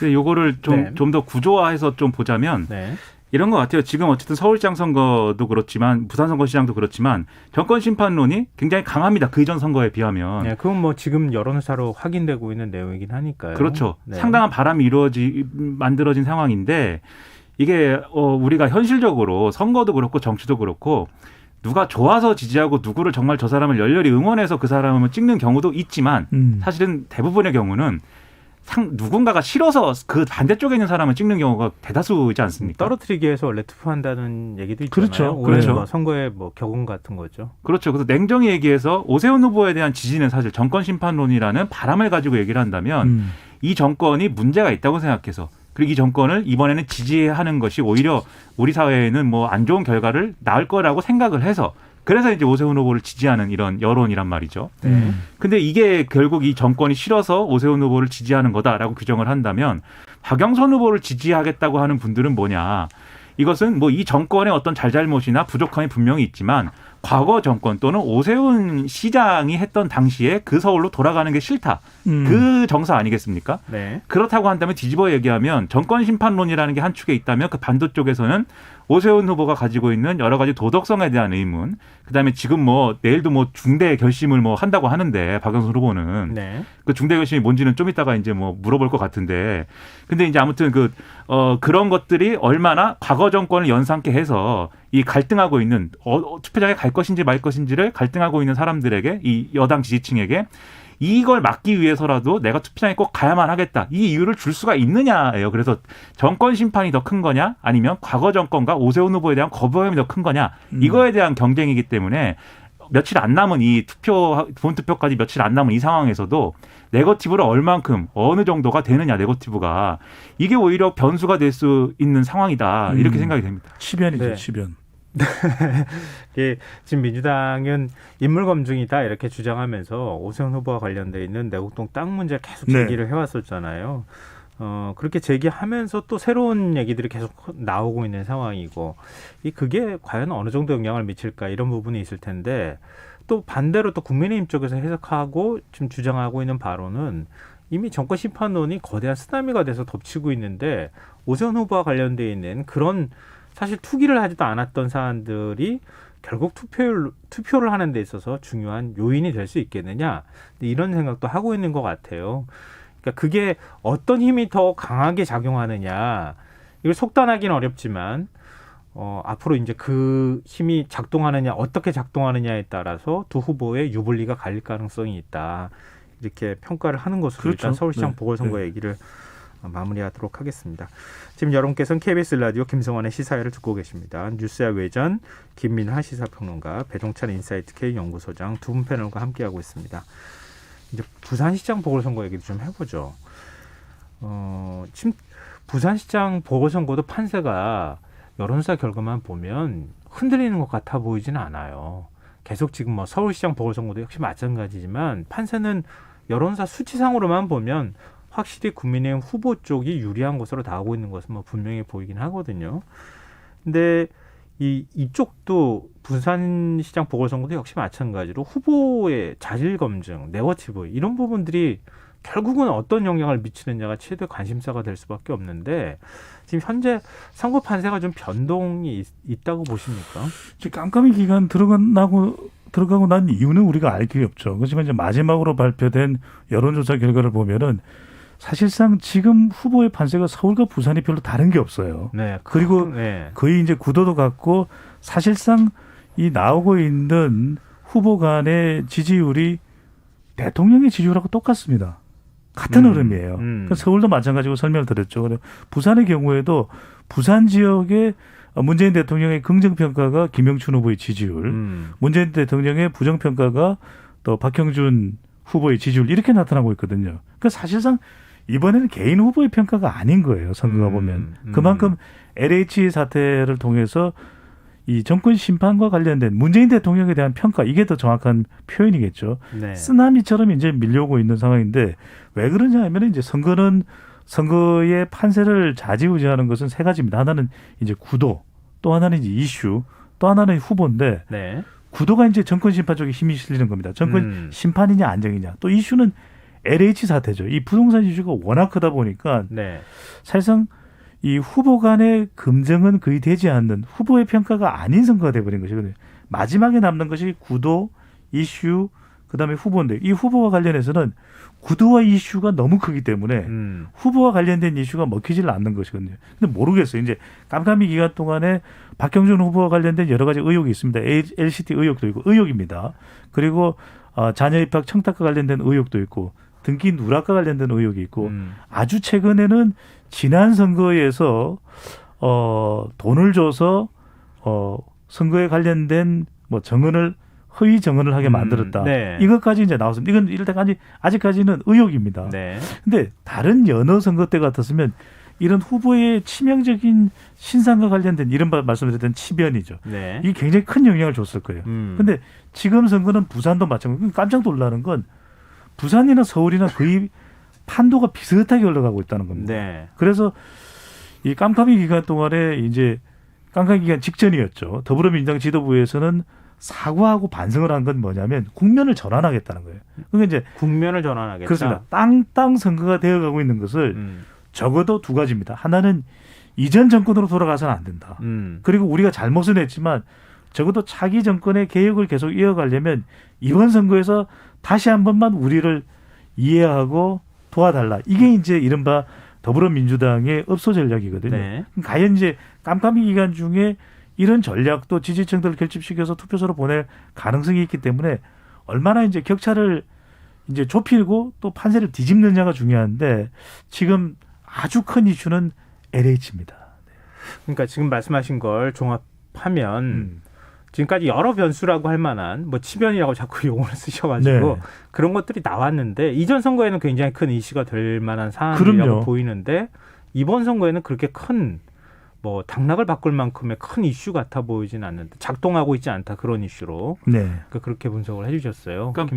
Speaker 4: 근데 요거를 좀 더 구조화해서 좀 보자면
Speaker 1: 네.
Speaker 4: 이런 것 같아요. 지금 어쨌든 서울시장 선거도 그렇지만 부산 선거시장도 그렇지만 정권 심판론이 굉장히 강합니다. 그 이전 선거에 비하면.
Speaker 1: 네, 그건 뭐 지금 여론조사로 확인되고 있는 내용이긴 하니까요.
Speaker 4: 그렇죠.
Speaker 1: 네.
Speaker 4: 상당한 바람이 만들어진 상황인데 이게 우리가 현실적으로 선거도 그렇고 정치도 그렇고 누가 좋아서 지지하고 누구를 정말 저 사람을 열렬히 응원해서 그 사람을 찍는 경우도 있지만 사실은 대부분의 경우는 누군가가 싫어서 그 반대쪽에 있는 사람을 찍는 경우가 대다수이지 않습니까?
Speaker 1: 떨어뜨리기 위해서 원래 투표한다는 얘기도 있잖아요.
Speaker 3: 그렇죠.
Speaker 1: 그렇죠.
Speaker 4: 그렇죠.
Speaker 1: 선거의 뭐 격언 같은 거죠.
Speaker 4: 그렇죠. 그래서 냉정히 얘기해서 오세훈 후보에 대한 지지는 사실 정권 심판론이라는 바람을 가지고 얘기를 한다면 이 정권이 문제가 있다고 생각해서 그리고 이 정권을 이번에는 지지하는 것이 오히려 우리 사회에는 뭐 안 좋은 결과를 낳을 거라고 생각을 해서 그래서 이제 오세훈 후보를 지지하는 이런 여론이란 말이죠. 근데 이게 결국 이 정권이 싫어서 오세훈 후보를 지지하는 거다라고 규정을 한다면 박영선 후보를 지지하겠다고 하는 분들은 뭐냐. 이것은 뭐 이 정권의 어떤 잘잘못이나 부족함이 분명히 있지만 과거 정권 또는 오세훈 시장이 했던 당시에 그 서울로 돌아가는 게 싫다. 그 정서 아니겠습니까?
Speaker 1: 네.
Speaker 4: 그렇다고 한다면 뒤집어 얘기하면 정권 심판론이라는 게 한 축에 있다면 그 반대쪽에서는 오세훈 후보가 가지고 있는 여러 가지 도덕성에 대한 의문, 그다음에 지금 뭐 내일도 뭐 중대 결심을 뭐 한다고 하는데 박영선 후보는
Speaker 1: 네.
Speaker 4: 그 중대 결심이 뭔지는 좀 이따가 이제 뭐 물어볼 것 같은데, 근데 이제 아무튼 그런 것들이 얼마나 과거 정권을 연상케 해서 이 갈등하고 있는 투표장에 갈 것인지 말 것인지를 갈등하고 있는 사람들에게, 이 여당 지지층에게 이걸 막기 위해서라도 내가 투표장에 꼭 가야만 하겠다, 이 이유를 줄 수가 있느냐예요. 그래서 정권 심판이 더 큰 거냐, 아니면 과거 정권과 오세훈 후보에 대한 거부감이 더 큰 거냐, 이거에 대한 경쟁이기 때문에 며칠 안 남은 이 본투표까지 며칠 안 남은 이 상황에서도 네거티브를 얼만큼 어느 정도가 되느냐, 네거티브가 이게 오히려 변수가 될 수 있는 상황이다, 이렇게 생각이 됩니다.
Speaker 3: 치변이죠.
Speaker 1: 네.
Speaker 3: 치변.
Speaker 1: 예, 지금 민주당은 인물 검증이다 이렇게 주장하면서 오세훈 후보와 관련돼 있는 내곡동 땅 문제를 계속 제기를 해왔었잖아요. 그렇게 제기하면서 또 새로운 얘기들이 계속 나오고 있는 상황이고, 그게 과연 어느 정도 영향을 미칠까, 이런 부분이 있을 텐데, 또 반대로 또 국민의힘 쪽에서 해석하고 지금 주장하고 있는 바로는 이미 정권 심판론이 거대한 쓰나미가 돼서 덮치고 있는데, 오세훈 후보와 관련돼 있는 그런 사실 투기를 하지도 않았던 사안들이 결국 투표를 하는 데 있어서 중요한 요인이 될 수 있겠느냐, 이런 생각도 하고 있는 것 같아요. 그러니까 그게 어떤 힘이 더 강하게 작용하느냐, 이걸 속단하기는 어렵지만 앞으로 이제 그 힘이 작동하느냐, 어떻게 작동하느냐에 따라서 두 후보의 유불리가 갈릴 가능성이 있다, 이렇게 평가를 하는 것으로
Speaker 3: 그렇죠.
Speaker 1: 일단 서울시장 보궐선거 얘기를 마무리하도록 하겠습니다. 지금 여러분께서는 KBS 라디오 김성환의 시사회를 듣고 계십니다. 뉴스야 외전 김민하 시사평론가, 배종찬 인사이트 K 연구소장 두 분 패널과 함께하고 있습니다. 이제 부산시장 보궐선거 얘기도 좀 해보죠. 지금 부산시장 보궐선거도 판세가 여론조사 결과만 보면 흔들리는 것 같아 보이지는 않아요. 계속 지금 뭐 서울시장 보궐선거도 역시 마찬가지지만 판세는 여론조사 수치상으로만 보면 확실히 국민의힘 후보 쪽이 유리한 것으로 나오고 있는 것은 뭐 분명히 보이긴 하거든요. 근데 이쪽도 부산시장 보궐선거도 역시 마찬가지로 후보의 자질 검증, 네거티브, 이런 부분들이 결국은 어떤 영향을 미치느냐가 최대 관심사가 될 수밖에 없는데, 지금 현재 선거 판세가 좀 변동이 있다고 보십니까?
Speaker 3: 지금 깜깜이 기간 들어가고 난 이유는 우리가 알 길이 없죠. 그렇지만 이제 마지막으로 발표된 여론조사 결과를 보면은 사실상 지금 후보의 판세가 서울과 부산이 별로 다른 게 없어요.
Speaker 1: 네.
Speaker 3: 그리고 거의 이제 구도도 같고, 사실상 이 나오고 있는 후보 간의 지지율이 대통령의 지지율하고 똑같습니다. 같은 흐름이에요. 그러니까 서울도 마찬가지고 설명을 드렸죠. 그리고 부산의 경우에도 부산 지역의 문재인 대통령의 긍정평가가 김영춘 후보의 지지율, 문재인 대통령의 부정평가가 또 박형준 후보의 지지율, 이렇게 나타나고 있거든요. 그러니까 사실상 이번에는 개인 후보의 평가가 아닌 거예요. 선거가 보면. 그만큼 LH 사태를 통해서 이 정권 심판과 관련된 문재인 대통령에 대한 평가, 이게 더 정확한 표현이겠죠.
Speaker 1: 네.
Speaker 3: 쓰나미처럼 이제 밀려오고 있는 상황인데, 왜 그러냐 하면 이제 선거의 판세를 좌지우지하는 것은 세 가지입니다. 하나는 이제 구도, 또 하나는 이제 이슈, 또 하나는 후보인데,
Speaker 1: 네.
Speaker 3: 구도가 이제 정권 심판 쪽에 힘이 실리는 겁니다. 정권 심판이냐 안정이냐. 또 이슈는 LH 사태죠. 이 부동산 이슈가 워낙 크다 보니까
Speaker 1: 네.
Speaker 3: 사실상 이 후보 간의 검증은 거의 되지 않는, 후보의 평가가 아닌 선거가 돼버린 것이거든요. 마지막에 남는 것이 구도, 이슈, 그다음에 후보인데, 이 후보와 관련해서는 구도와 이슈가 너무 크기 때문에 후보와 관련된 이슈가 먹히질 않는 것이거든요. 근데 모르겠어요. 이제 깜깜이 기간 동안에 박형준 후보와 관련된 여러 가지 의혹이 있습니다. LCT 의혹도 있고, 의혹입니다. 그리고 자녀 입학 청탁과 관련된 의혹도 있고, 등기 누락과 관련된 의혹이 있고, 아주 최근에는 지난 선거에서 돈을 줘서 선거에 관련된 뭐 허위 정언을 하게 만들었다.
Speaker 1: 네.
Speaker 3: 이것까지 이제 나왔습니다. 이건 아직까지는 의혹입니다.
Speaker 1: 네.
Speaker 3: 근데 다른 여느 선거 때 같았으면 이런 후보의 치명적인 신상과 관련된, 이른바 말씀드렸던 치변이죠.
Speaker 1: 네.
Speaker 3: 이게 굉장히 큰 영향을 줬을 거예요. 근데 지금 선거는 부산도 마찬가지고, 깜짝 놀라는 건 부산이나 서울이나 거의 판도가 비슷하게 올라가고 있다는 겁니다.
Speaker 1: 네.
Speaker 3: 그래서 이 깜깜이 기간 동안에 이제 깜깜이 기간 직전이었죠. 더불어민주당 지도부에서는 사과하고 반성을 한 건 뭐냐면 국면을 전환하겠다는 거예요. 그러니까 이제
Speaker 1: 국면을 전환하겠다.
Speaker 3: 그렇습니다. 땅 선거가 되어가고 있는 것을 적어도 두 가지입니다. 하나는 이전 정권으로 돌아가서는 안 된다. 그리고 우리가 잘못은 했지만 적어도 차기 정권의 개혁을 계속 이어가려면 이번 선거에서 다시 한 번만 우리를 이해하고 도와달라. 이게 이제 이른바 더불어민주당의 업소 전략이거든요.
Speaker 1: 네.
Speaker 3: 과연 이제 깜깜이 기간 중에 이런 전략도 지지층들을 결집시켜서 투표소로 보낼 가능성이 있기 때문에 얼마나 이제 격차를 이제 좁히고 또 판세를 뒤집느냐가 중요한데 지금 아주 큰 이슈는 LH입니다.
Speaker 1: 그러니까 지금 말씀하신 걸 종합하면 지금까지 여러 변수라고 할 만한 뭐 치변이라고 자꾸 용어를 쓰셔가지고
Speaker 3: 네.
Speaker 1: 그런 것들이 나왔는데 이전 선거에는 굉장히 큰 이슈가 될 만한 사안이라고
Speaker 3: 그럼요.
Speaker 1: 보이는데 이번 선거에는 그렇게 큰 뭐 당락을 바꿀 만큼의 큰 이슈 같아 보이진 않는데 작동하고 있지 않다 그런 이슈로
Speaker 3: 네.
Speaker 1: 그러니까 그렇게 분석을 해주셨어요.
Speaker 4: 그러니까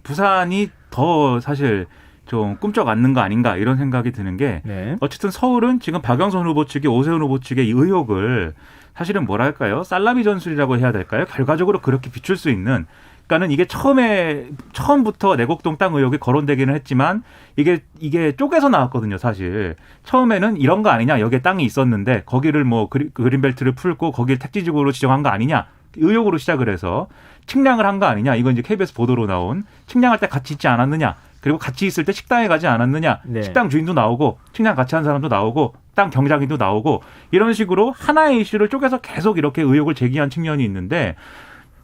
Speaker 4: 부산이 더 사실 좀 꿈쩍 않는 거 아닌가 이런 생각이 드는 게
Speaker 1: 네.
Speaker 4: 어쨌든 서울은 지금 박영선 후보 측이 오세훈 후보 측의 이 의혹을 사실은 뭐랄까요? 살라미 전술이라고 해야 될까요? 결과적으로 그렇게 비출 수 있는 그러니까는 이게 처음부터 내곡동 땅 의혹이 거론되기는 했지만 이게 쪼개서 나왔거든요, 사실. 처음에는 이런 거 아니냐, 여기에 땅이 있었는데 거기를 뭐 그린벨트를 풀고 거기를 택지지구로 지정한 거 아니냐 의혹으로 시작을 해서 측량을 한 거 아니냐, 이건 이제 KBS 보도로 나온 측량할 때 같이 있지 않았느냐, 그리고 같이 있을 때 식당에 가지 않았느냐,
Speaker 1: 네.
Speaker 4: 식당 주인도 나오고 측량 같이 한 사람도 나오고 땅 경작인도 나오고 이런 식으로 하나의 이슈를 쪼개서 계속 이렇게 의혹을 제기한 측면이 있는데.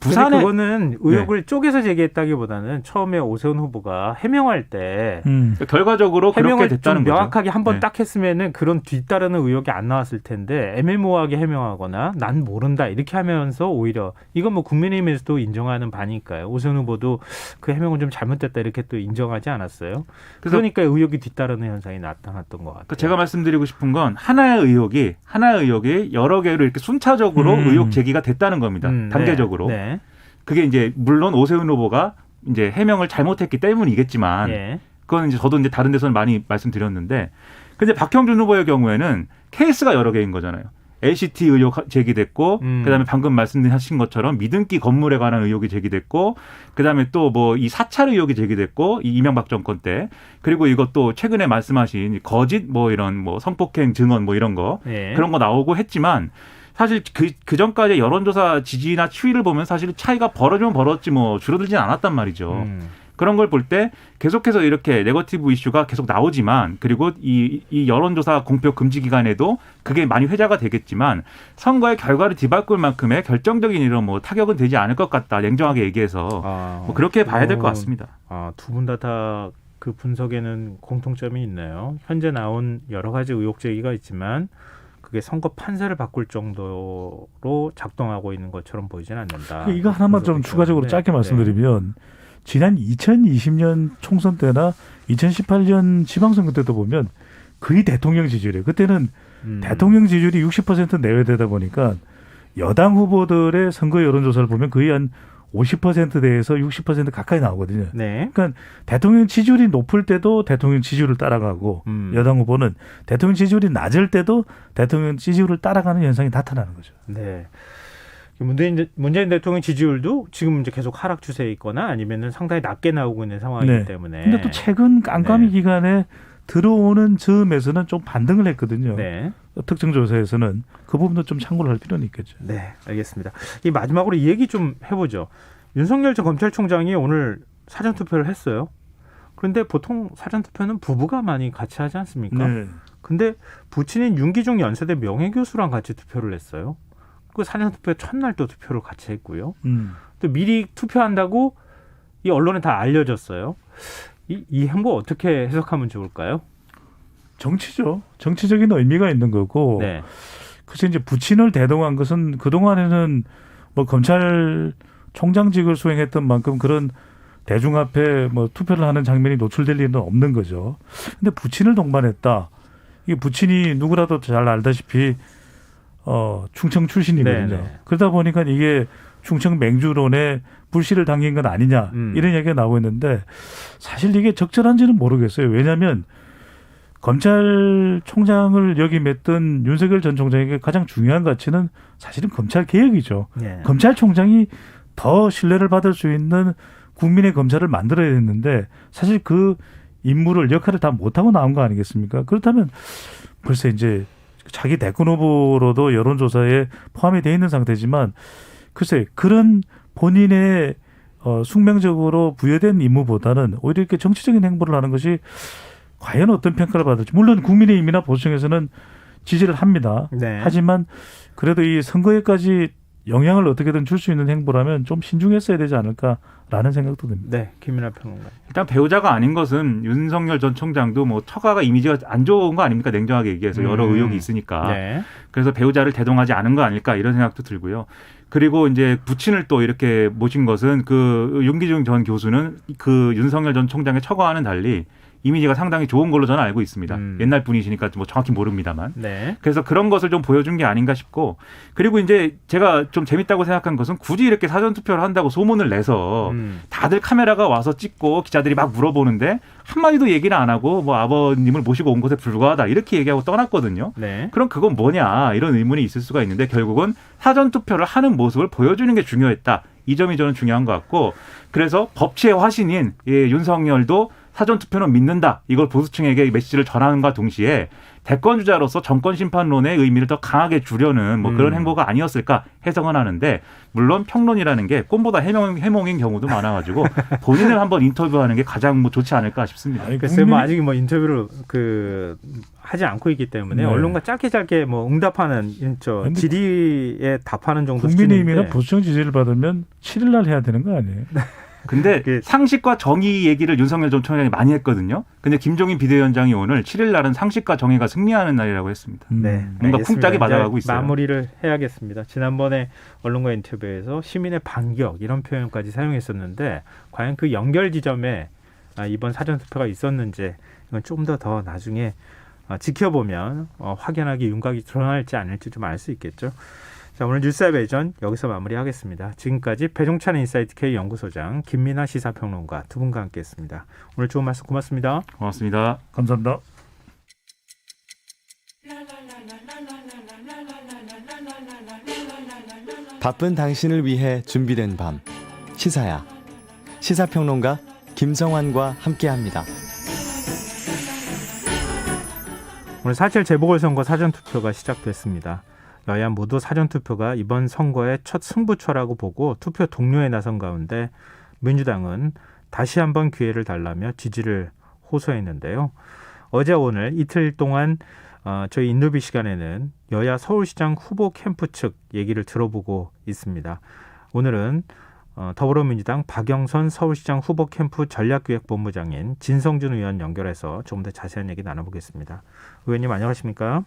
Speaker 1: 부산에 그거는 의혹을 쪼개서 제기했다기보다는 처음에 오세훈 후보가 해명할 때
Speaker 4: 결과적으로 그렇게
Speaker 1: 해명을
Speaker 4: 됐다는
Speaker 1: 좀
Speaker 4: 거죠.
Speaker 1: 명확하게 한번
Speaker 4: 네.
Speaker 1: 딱 했으면은 그런 뒤따르는 의혹이 안 나왔을 텐데 애매모호하게 해명하거나 난 모른다 이렇게 하면서 오히려 이건 뭐 국민의힘에서도 인정하는 바니까요. 오세훈 후보도 그 해명은 좀 잘못됐다 이렇게 또 인정하지 않았어요. 그러니까 의혹이 뒤따르는 현상이 나타났던 것 같아요.
Speaker 4: 제가 말씀드리고 싶은 건 하나의 의혹이 여러 개로 이렇게 순차적으로 의혹 제기가 됐다는 겁니다. 단계적으로.
Speaker 1: 네.
Speaker 4: 그게 이제 물론 오세훈 후보가 이제 해명을 잘못했기 때문이겠지만
Speaker 1: 네.
Speaker 4: 그건 이제 저도 이제 다른 데서는 많이 말씀드렸는데 근데 박형준 후보의 경우에는 케이스가 여러 개인 거잖아요. LCT 의혹 제기됐고 그다음에 방금 말씀하신 것처럼 미등기 건물에 관한 의혹이 제기됐고 그다음에 또 뭐 이 사찰 의혹이 제기됐고 이 이명박 정권 때 그리고 이것도 최근에 말씀하신 거짓 뭐 이런 뭐 성폭행 증언 뭐 이런 거
Speaker 1: 네.
Speaker 4: 그런 거 나오고 했지만 사실 그 전까지 여론조사 지지나 추이를 보면 사실 차이가 벌어지면 벌었지 뭐 줄어들진 않았단 말이죠. 그런 걸 볼 때 계속해서 이렇게 네거티브 이슈가 계속 나오지만 그리고 이 여론조사 공표 금지 기간에도 그게 많이 회자가 되겠지만 선거의 결과를 뒤바꿀 만큼의 결정적인 이런 뭐 타격은 되지 않을 것 같다. 냉정하게 얘기해서 뭐 그렇게 봐야 될 것 같습니다.
Speaker 1: 두 분 다 그 분석에는 공통점이 있네요. 현재 나온 여러 가지 의혹 제기가 있지만 그게 선거 판세를 바꿀 정도로 작동하고 있는 것처럼 보이지는 않는다.
Speaker 3: 이거 하나만 좀 추가적으로 짧게 말씀드리면 지난 2020년 총선 때나 2018년 지방선거 때도 보면 거의 대통령 지지율이에요. 그때는 대통령 지지율이 60% 내외되다 보니까 여당 후보들의 선거 여론조사를 보면 거의 한 50%대에서 60% 가까이 나오거든요.
Speaker 1: 네.
Speaker 3: 그러니까 대통령 지지율이 높을 때도 대통령 지지율을 따라가고 여당 후보는 대통령 지지율이 낮을 때도 대통령 지지율을 따라가는 현상이 나타나는 거죠.
Speaker 1: 네. 문재인 대통령 지지율도 지금 이제 계속 하락 추세에 있거나 아니면은 상당히 낮게 나오고 있는 상황이기 때문에.
Speaker 3: 근데 또 최근 깜깜이 기간에 들어오는 즈음에서는 좀 반등을 했거든요.
Speaker 1: 네.
Speaker 3: 특정 조사에서는 그 부분도 좀 참고를 할 필요는 있겠죠.
Speaker 1: 네, 알겠습니다. 이 마지막으로 이 얘기 좀 해보죠. 윤석열 전 검찰총장이 오늘 사전 투표를 했어요. 그런데 보통 사전 투표는 부부가 많이 같이 하지 않습니까?
Speaker 3: 네.
Speaker 1: 근데 부친인 윤기중 연세대 명예교수랑 같이 투표를 했어요. 그 사전 투표 첫날 또 투표를 같이 했고요. 또 미리 투표한다고 이 언론에 다 알려졌어요. 이 행보 어떻게 해석하면 좋을까요?
Speaker 3: 정치죠. 정치적인 의미가 있는 거고.
Speaker 1: 네.
Speaker 3: 그래서 이제 부친을 대동한 것은 그동안에는 뭐 검찰총장직을 수행했던 만큼 그런 대중 앞에 뭐 투표를 하는 장면이 노출될 일은 없는 거죠. 근데 부친을 동반했다. 이게 부친이 누구라도 잘 알다시피 충청 출신이거든요.
Speaker 1: 네네.
Speaker 3: 그러다 보니까 이게 충청 맹주론에 불씨를 당긴 건 아니냐 이런 얘기가 나오고 있는데 사실 이게 적절한지는 모르겠어요. 왜냐하면 검찰총장을 역임했던 윤석열 전 총장에게 가장 중요한 가치는 사실은 검찰 개혁이죠.
Speaker 1: 네.
Speaker 3: 검찰총장이 더 신뢰를 받을 수 있는 국민의 검찰을 만들어야 했는데 사실 그 임무를 역할을 다 못하고 나온 거 아니겠습니까? 그렇다면 벌써 이제 자기 대권 후보로도 여론조사에 포함이 되어 있는 상태지만 글쎄 그런 본인의 숙명적으로 부여된 임무보다는 오히려 이렇게 정치적인 행보를 하는 것이 과연 어떤 평가를 받을지. 물론 국민의힘이나 보수층에서는 지지를 합니다.
Speaker 1: 네.
Speaker 3: 하지만 그래도 이 선거에까지 영향을 어떻게든 줄 수 있는 행보라면 좀 신중했어야 되지 않을까라는 생각도 듭니다.
Speaker 1: 네, 김민하 평론가.
Speaker 4: 일단 배우자가 아닌 것은 윤석열 전 총장도 뭐 처가가 이미지가 안 좋은 거 아닙니까? 냉정하게 얘기해서 여러 의혹이 있으니까.
Speaker 1: 네.
Speaker 4: 그래서 배우자를 대동하지 않은 거 아닐까 이런 생각도 들고요. 그리고 이제 부친을 또 이렇게 모신 것은 그 윤기중 전 교수는 그 윤석열 전 총장의 처가와는 달리 이미지가 상당히 좋은 걸로 저는 알고 있습니다. 옛날 분이시니까 뭐 정확히 모릅니다만.
Speaker 1: 네.
Speaker 4: 그래서 그런 것을 좀 보여준 게 아닌가 싶고, 그리고 이제 제가 좀 재밌다고 생각한 것은 굳이 이렇게 사전투표를 한다고 소문을 내서 다들 카메라가 와서 찍고 기자들이 막 물어보는데 한마디도 얘기를 안 하고 뭐 아버님을 모시고 온 것에 불과하다 이렇게 얘기하고 떠났거든요.
Speaker 1: 네.
Speaker 4: 그럼 그건 뭐냐 이런 의문이 있을 수가 있는데 결국은 사전투표를 하는 모습을 보여주는 게 중요했다. 이 점이 저는 중요한 것 같고, 그래서 법치의 화신인 윤석열도 사전투표는 믿는다. 이걸 보수층에게 메시지를 전하는과 동시에 대권주자로서 정권심판론의 의미를 더 강하게 주려는 뭐 그런 행보가 아니었을까 해석은 하는데, 물론 평론이라는 게 꿈보다 해몽인 경우도 많아가지고 본인을 한번 인터뷰하는 게 가장 뭐 좋지 않을까 싶습니다.
Speaker 1: 글쎄 뭐 아직 뭐 인터뷰를 하지 않고 있기 때문에
Speaker 3: 네.
Speaker 1: 언론과 짧게 뭐 응답하는 질의에 답하는 정도
Speaker 3: 국민의힘이나
Speaker 1: 수준인데.
Speaker 3: 보수층 지지를 받으면 7일 날 해야 되는 거 아니에요?
Speaker 4: 근데 상식과 정의 얘기를 윤석열 전 총장이 많이 했거든요. 근데 김종인 비대위원장이 오늘 7일 날은 상식과 정의가 승리하는 날이라고 했습니다.
Speaker 1: 네,
Speaker 4: 뭔가
Speaker 1: 알겠습니다.
Speaker 4: 쿵짝이 맞아가고
Speaker 1: 이제
Speaker 4: 있어요.
Speaker 1: 마무리를 해야겠습니다. 지난번에 언론과 인터뷰에서 시민의 반격 이런 표현까지 사용했었는데 과연 그 연결 지점에 이번 사전투표가 있었는지 이건 좀 더 나중에 지켜보면 확연하게 윤곽이 드러날지 않을지 좀 알 수 있겠죠. 자, 오늘 뉴스의 배전 여기서 마무리하겠습니다. 지금까지 배종찬 인사이트 K 연구소장, 김민하 시사평론가 두 분과 함께했습니다. 오늘 좋은 말씀 고맙습니다.
Speaker 4: 고맙습니다.
Speaker 3: 감사합니다.
Speaker 5: 바쁜 당신을 위해 준비된 밤 시사야. 시사평론가 김성환과 함께합니다.
Speaker 1: 오늘 4.7 재보궐선거 사전투표가 시작됐습니다. 여야 모두 사전투표가 이번 선거의 첫 승부처라고 보고 투표 동료에 나선 가운데 민주당은 다시 한번 기회를 달라며 지지를 호소했는데요. 어제 오늘 이틀 동안 저희 인터뷰 시간에는 여야 서울시장 후보 캠프 측 얘기를 들어보고 있습니다. 오늘은 더불어민주당 박영선 서울시장 후보 캠프 전략기획본부장인 진성준 의원 연결해서 조금 더 자세한 얘기 나눠보겠습니다. 의원님 안녕하십니까?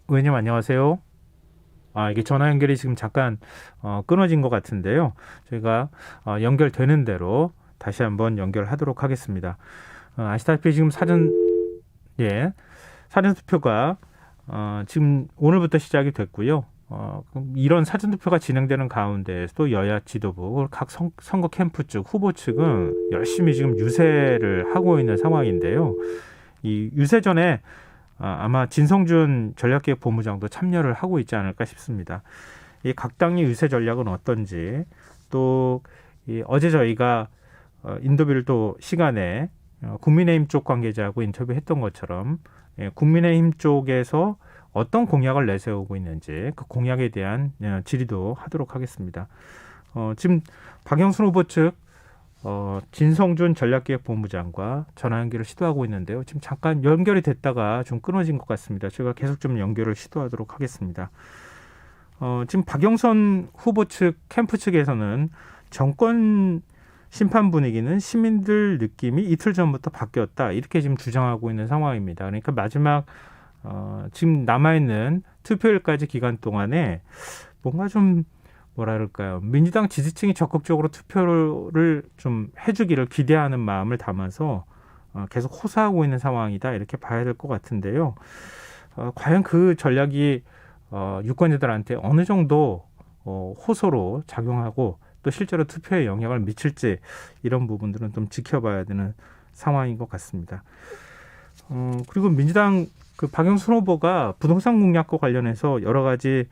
Speaker 1: 의원님 안녕하세요. 이게 전화 연결이 지금 잠깐 끊어진 것 같은데요. 저희가 연결되는 대로 다시 한번 연결하도록 하겠습니다. 아시다시피 지금 사전투표가 지금 오늘부터 시작이 됐고요. 이런 사전투표가 진행되는 가운데에서도 여야 지도부, 각 선거 캠프 측, 후보 측은 열심히 지금 유세를 하고 있는 상황인데요. 이 유세 전에 아마 진성준 전략기획본부장도 참여를 하고 있지 않을까 싶습니다. 이 각 당의 유세 전략은 어떤지, 또 어제 저희가 인터뷰를 또 시간에 국민의힘 쪽 관계자하고 인터뷰했던 것처럼 국민의힘 쪽에서 어떤 공약을 내세우고 있는지 그 공약에 대한 질의도 하도록 하겠습니다. 지금 박영선 후보 측 진성준 전략기획본부장과 전화 연결을 시도하고 있는데요. 지금 잠깐 연결이 됐다가 좀 끊어진 것 같습니다. 제가 계속 좀 연결을 시도하도록 하겠습니다. 지금 박영선 후보 측 캠프 측에서는 정권 심판 분위기는 시민들 느낌이 이틀 전부터 바뀌었다, 이렇게 지금 주장하고 있는 상황입니다. 그러니까 마지막 지금 남아있는 투표일까지 기간 동안에 뭔가 좀 뭐랄까요, 민주당 지지층이 적극적으로 투표를 좀 해주기를 기대하는 마음을 담아서 계속 호소하고 있는 상황이다, 이렇게 봐야 될 것 같은데요. 과연 그 전략이 유권자들한테 어느 정도 호소로 작용하고 또 실제로 투표에 영향을 미칠지, 이런 부분들은 좀 지켜봐야 되는 상황인 것 같습니다. 그리고 민주당 그 박영선 후보가 부동산 공약과 관련해서 여러 가지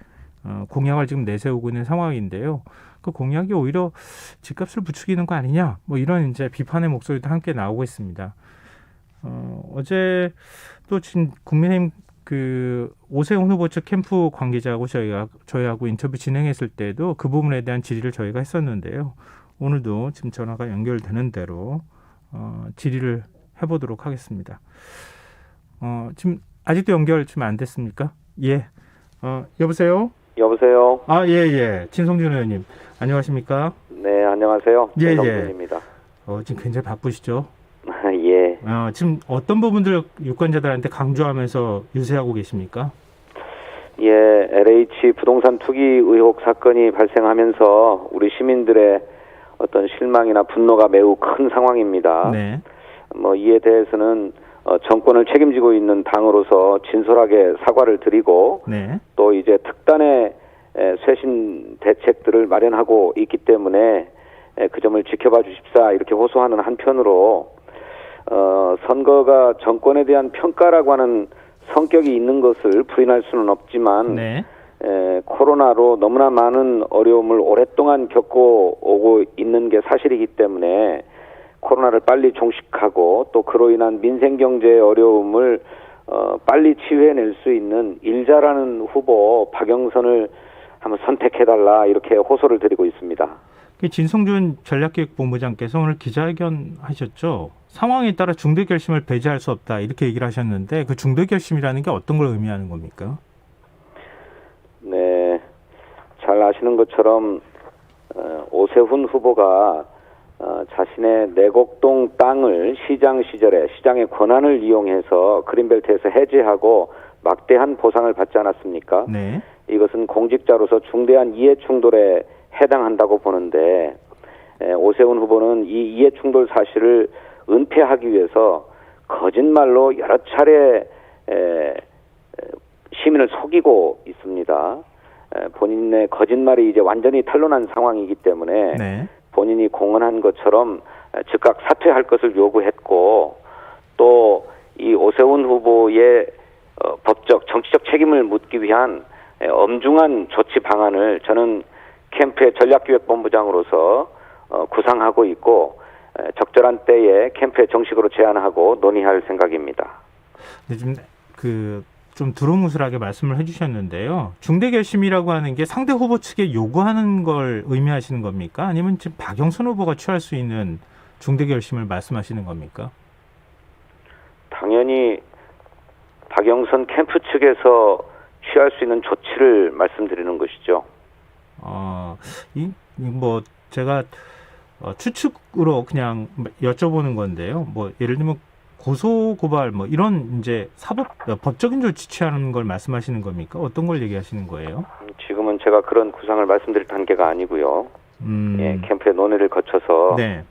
Speaker 1: 공약을 지금 내세우고 있는 상황인데요. 그 공약이 오히려 집값을 부추기는 거 아니냐, 뭐 이런 이제 비판의 목소리도 함께 나오고 있습니다. 어제 또 지금 국민의힘 그 오세훈 후보 측 캠프 관계자하고 저희하고 인터뷰 진행했을 때도 그 부분에 대한 질의를 저희가 했었는데요. 오늘도 지금 전화가 연결되는 대로 질의를 해보도록 하겠습니다. 지금 아직도 연결 좀 안 됐습니까? 예. 여보세요?
Speaker 6: 여보세요.
Speaker 1: 예. 진성준 의원님, 안녕하십니까?
Speaker 6: 네, 안녕하세요.
Speaker 1: 예,
Speaker 6: 김성준입니다.
Speaker 1: 지금 굉장히 바쁘시죠?
Speaker 6: 예.
Speaker 1: 지금 어떤 부분들 유권자들한테 강조하면서 유세하고 계십니까?
Speaker 6: 예, LH 부동산 투기 의혹 사건이 발생하면서 우리 시민들의 어떤 실망이나 분노가 매우 큰 상황입니다.
Speaker 1: 네.
Speaker 6: 이에 대해서는 정권을 책임지고 있는 당으로서 진솔하게 사과를 드리고
Speaker 1: 네.
Speaker 6: 또 이제 특단의 쇄신 대책들을 마련하고 있기 때문에 그 점을 지켜봐 주십사 이렇게 호소하는 한편으로 선거가 정권에 대한 평가라고 하는 성격이 있는 것을 부인할 수는 없지만
Speaker 1: 네.
Speaker 6: 코로나로 너무나 많은 어려움을 오랫동안 겪고 오고 있는 게 사실이기 때문에 코로나를 빨리 종식하고 또 그로 인한 민생경제의 어려움을 빨리 치유해낼 수 있는 일자라는 후보 박영선을 한번 선택해달라 이렇게 호소를 드리고 있습니다.
Speaker 1: 진성준 전략기획본부장께서 오늘 기자회견 하셨죠. 상황에 따라 중대 결심을 배제할 수 없다 이렇게 얘기를 하셨는데 그 중대 결심이라는 게 어떤 걸 의미하는 겁니까?
Speaker 6: 네, 잘 아시는 것처럼 오세훈 후보가 자신의 내곡동 땅을 시장 시절에 시장의 권한을 이용해서 그린벨트에서 해제하고 막대한 보상을 받지 않았습니까?
Speaker 1: 네.
Speaker 6: 이것은 공직자로서 중대한 이해충돌에 해당한다고 보는데 오세훈 후보는 이 이해충돌 사실을 은폐하기 위해서 거짓말로 여러 차례 시민을 속이고 있습니다. 본인의 거짓말이 이제 완전히 탄로난 상황이기 때문에
Speaker 1: 네.
Speaker 6: 본인이 공언한 것처럼 즉각 사퇴할 것을 요구했고 또 이 오세훈 후보의 법적 정치적 책임을 묻기 위한 엄중한 조치 방안을 저는 캠프의 전략기획본부장으로서 구상하고 있고 적절한 때에 캠프에 정식으로 제안하고 논의할 생각입니다.
Speaker 1: 근데 지금 좀 두루뭉술하게 말씀을 해주셨는데요. 중대 결심이라고 하는 게 상대 후보 측에 요구하는 걸 의미하시는 겁니까? 아니면 지금 박영선 후보가 취할 수 있는 중대 결심을 말씀하시는 겁니까?
Speaker 6: 당연히 박영선 캠프 측에서 취할 수 있는 조치를 말씀드리는 것이죠.
Speaker 1: 제가 추측으로 그냥 여쭤보는 건데요. 예를 들면 고소 고발 이런 이제 법적인 조치 취하는 걸 말씀하시는 겁니까? 어떤 걸 얘기하시는 거예요?
Speaker 6: 지금은 제가 그런 구상을 말씀드릴 단계가 아니고요. 예, 캠프의 논의를 거쳐서
Speaker 1: 네.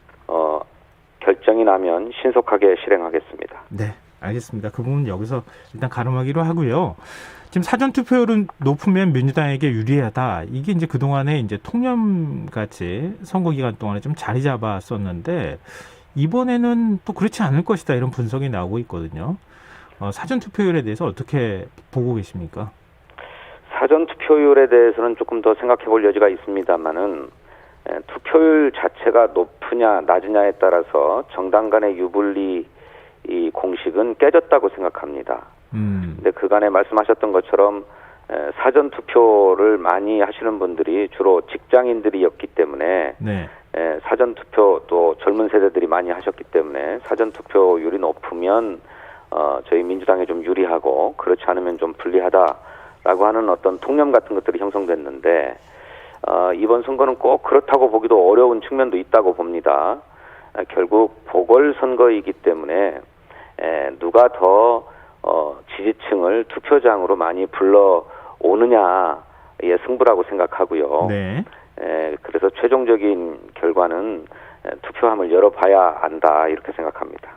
Speaker 6: 결정이 나면 신속하게 실행하겠습니다.
Speaker 1: 네, 알겠습니다. 그 부분 여기서 일단 가름하기로 하고요. 지금 사전 투표율은 높으면 민주당에게 유리하다. 이게 이제 그동안에 이제 통념같이 선거 기간 동안에 좀 자리 잡았었는데 이번에는 또 그렇지 않을 것이다. 이런 분석이 나오고 있거든요. 사전 투표율에 대해서 어떻게 보고 계십니까? 사전
Speaker 6: 투표율에 대해서는 조금 더 생각해 볼 여지가 있습니다만은 투표율 자체가 높으냐 낮으냐에 따라서 정당 간의 유불리 이 공식은 깨졌다고 생각합니다. 근데 그간에 말씀하셨던 것처럼 사전 투표를 많이 하시는 분들이 주로 직장인들이었기 때문에
Speaker 1: 네.
Speaker 6: 사전 투표 또 젊은 세대들이 많이 하셨기 때문에 사전 투표율이 높으면 저희 민주당에 좀 유리하고 그렇지 않으면 좀 불리하다라고 하는 어떤 통념 같은 것들이 형성됐는데 이번 선거는 꼭 그렇다고 보기도 어려운 측면도 있다고 봅니다. 결국 보궐선거이기 때문에 누가 더 지지층을 투표장으로 많이 불러오느냐의 승부라고 생각하고요.
Speaker 1: 네.
Speaker 6: 그래서 최종적인 결과는 투표함을 열어봐야 안다 이렇게 생각합니다.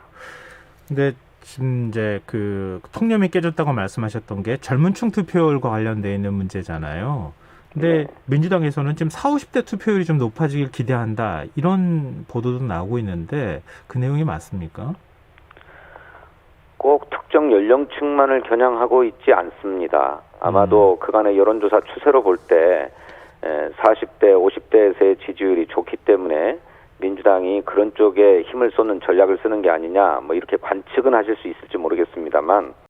Speaker 1: 근데 지금 이제 그 통념이 깨졌다고 말씀하셨던 게 젊은층 투표율과 관련되어 있는 문제잖아요. 근데
Speaker 6: 네.
Speaker 1: 민주당에서는 지금 40, 50대 투표율이 좀 높아지길 기대한다. 이런 보도도 나오고 있는데 그 내용이 맞습니까?
Speaker 6: 꼭 특정 연령층만을 겨냥하고 있지 않습니다. 아마도 그간의 여론조사 추세로 볼 때 40대, 50대에서의 지지율이 좋기 때문에 민주당이 그런 쪽에 힘을 쏟는 전략을 쓰는 게 아니냐 이렇게 관측은 하실 수 있을지 모르겠습니다만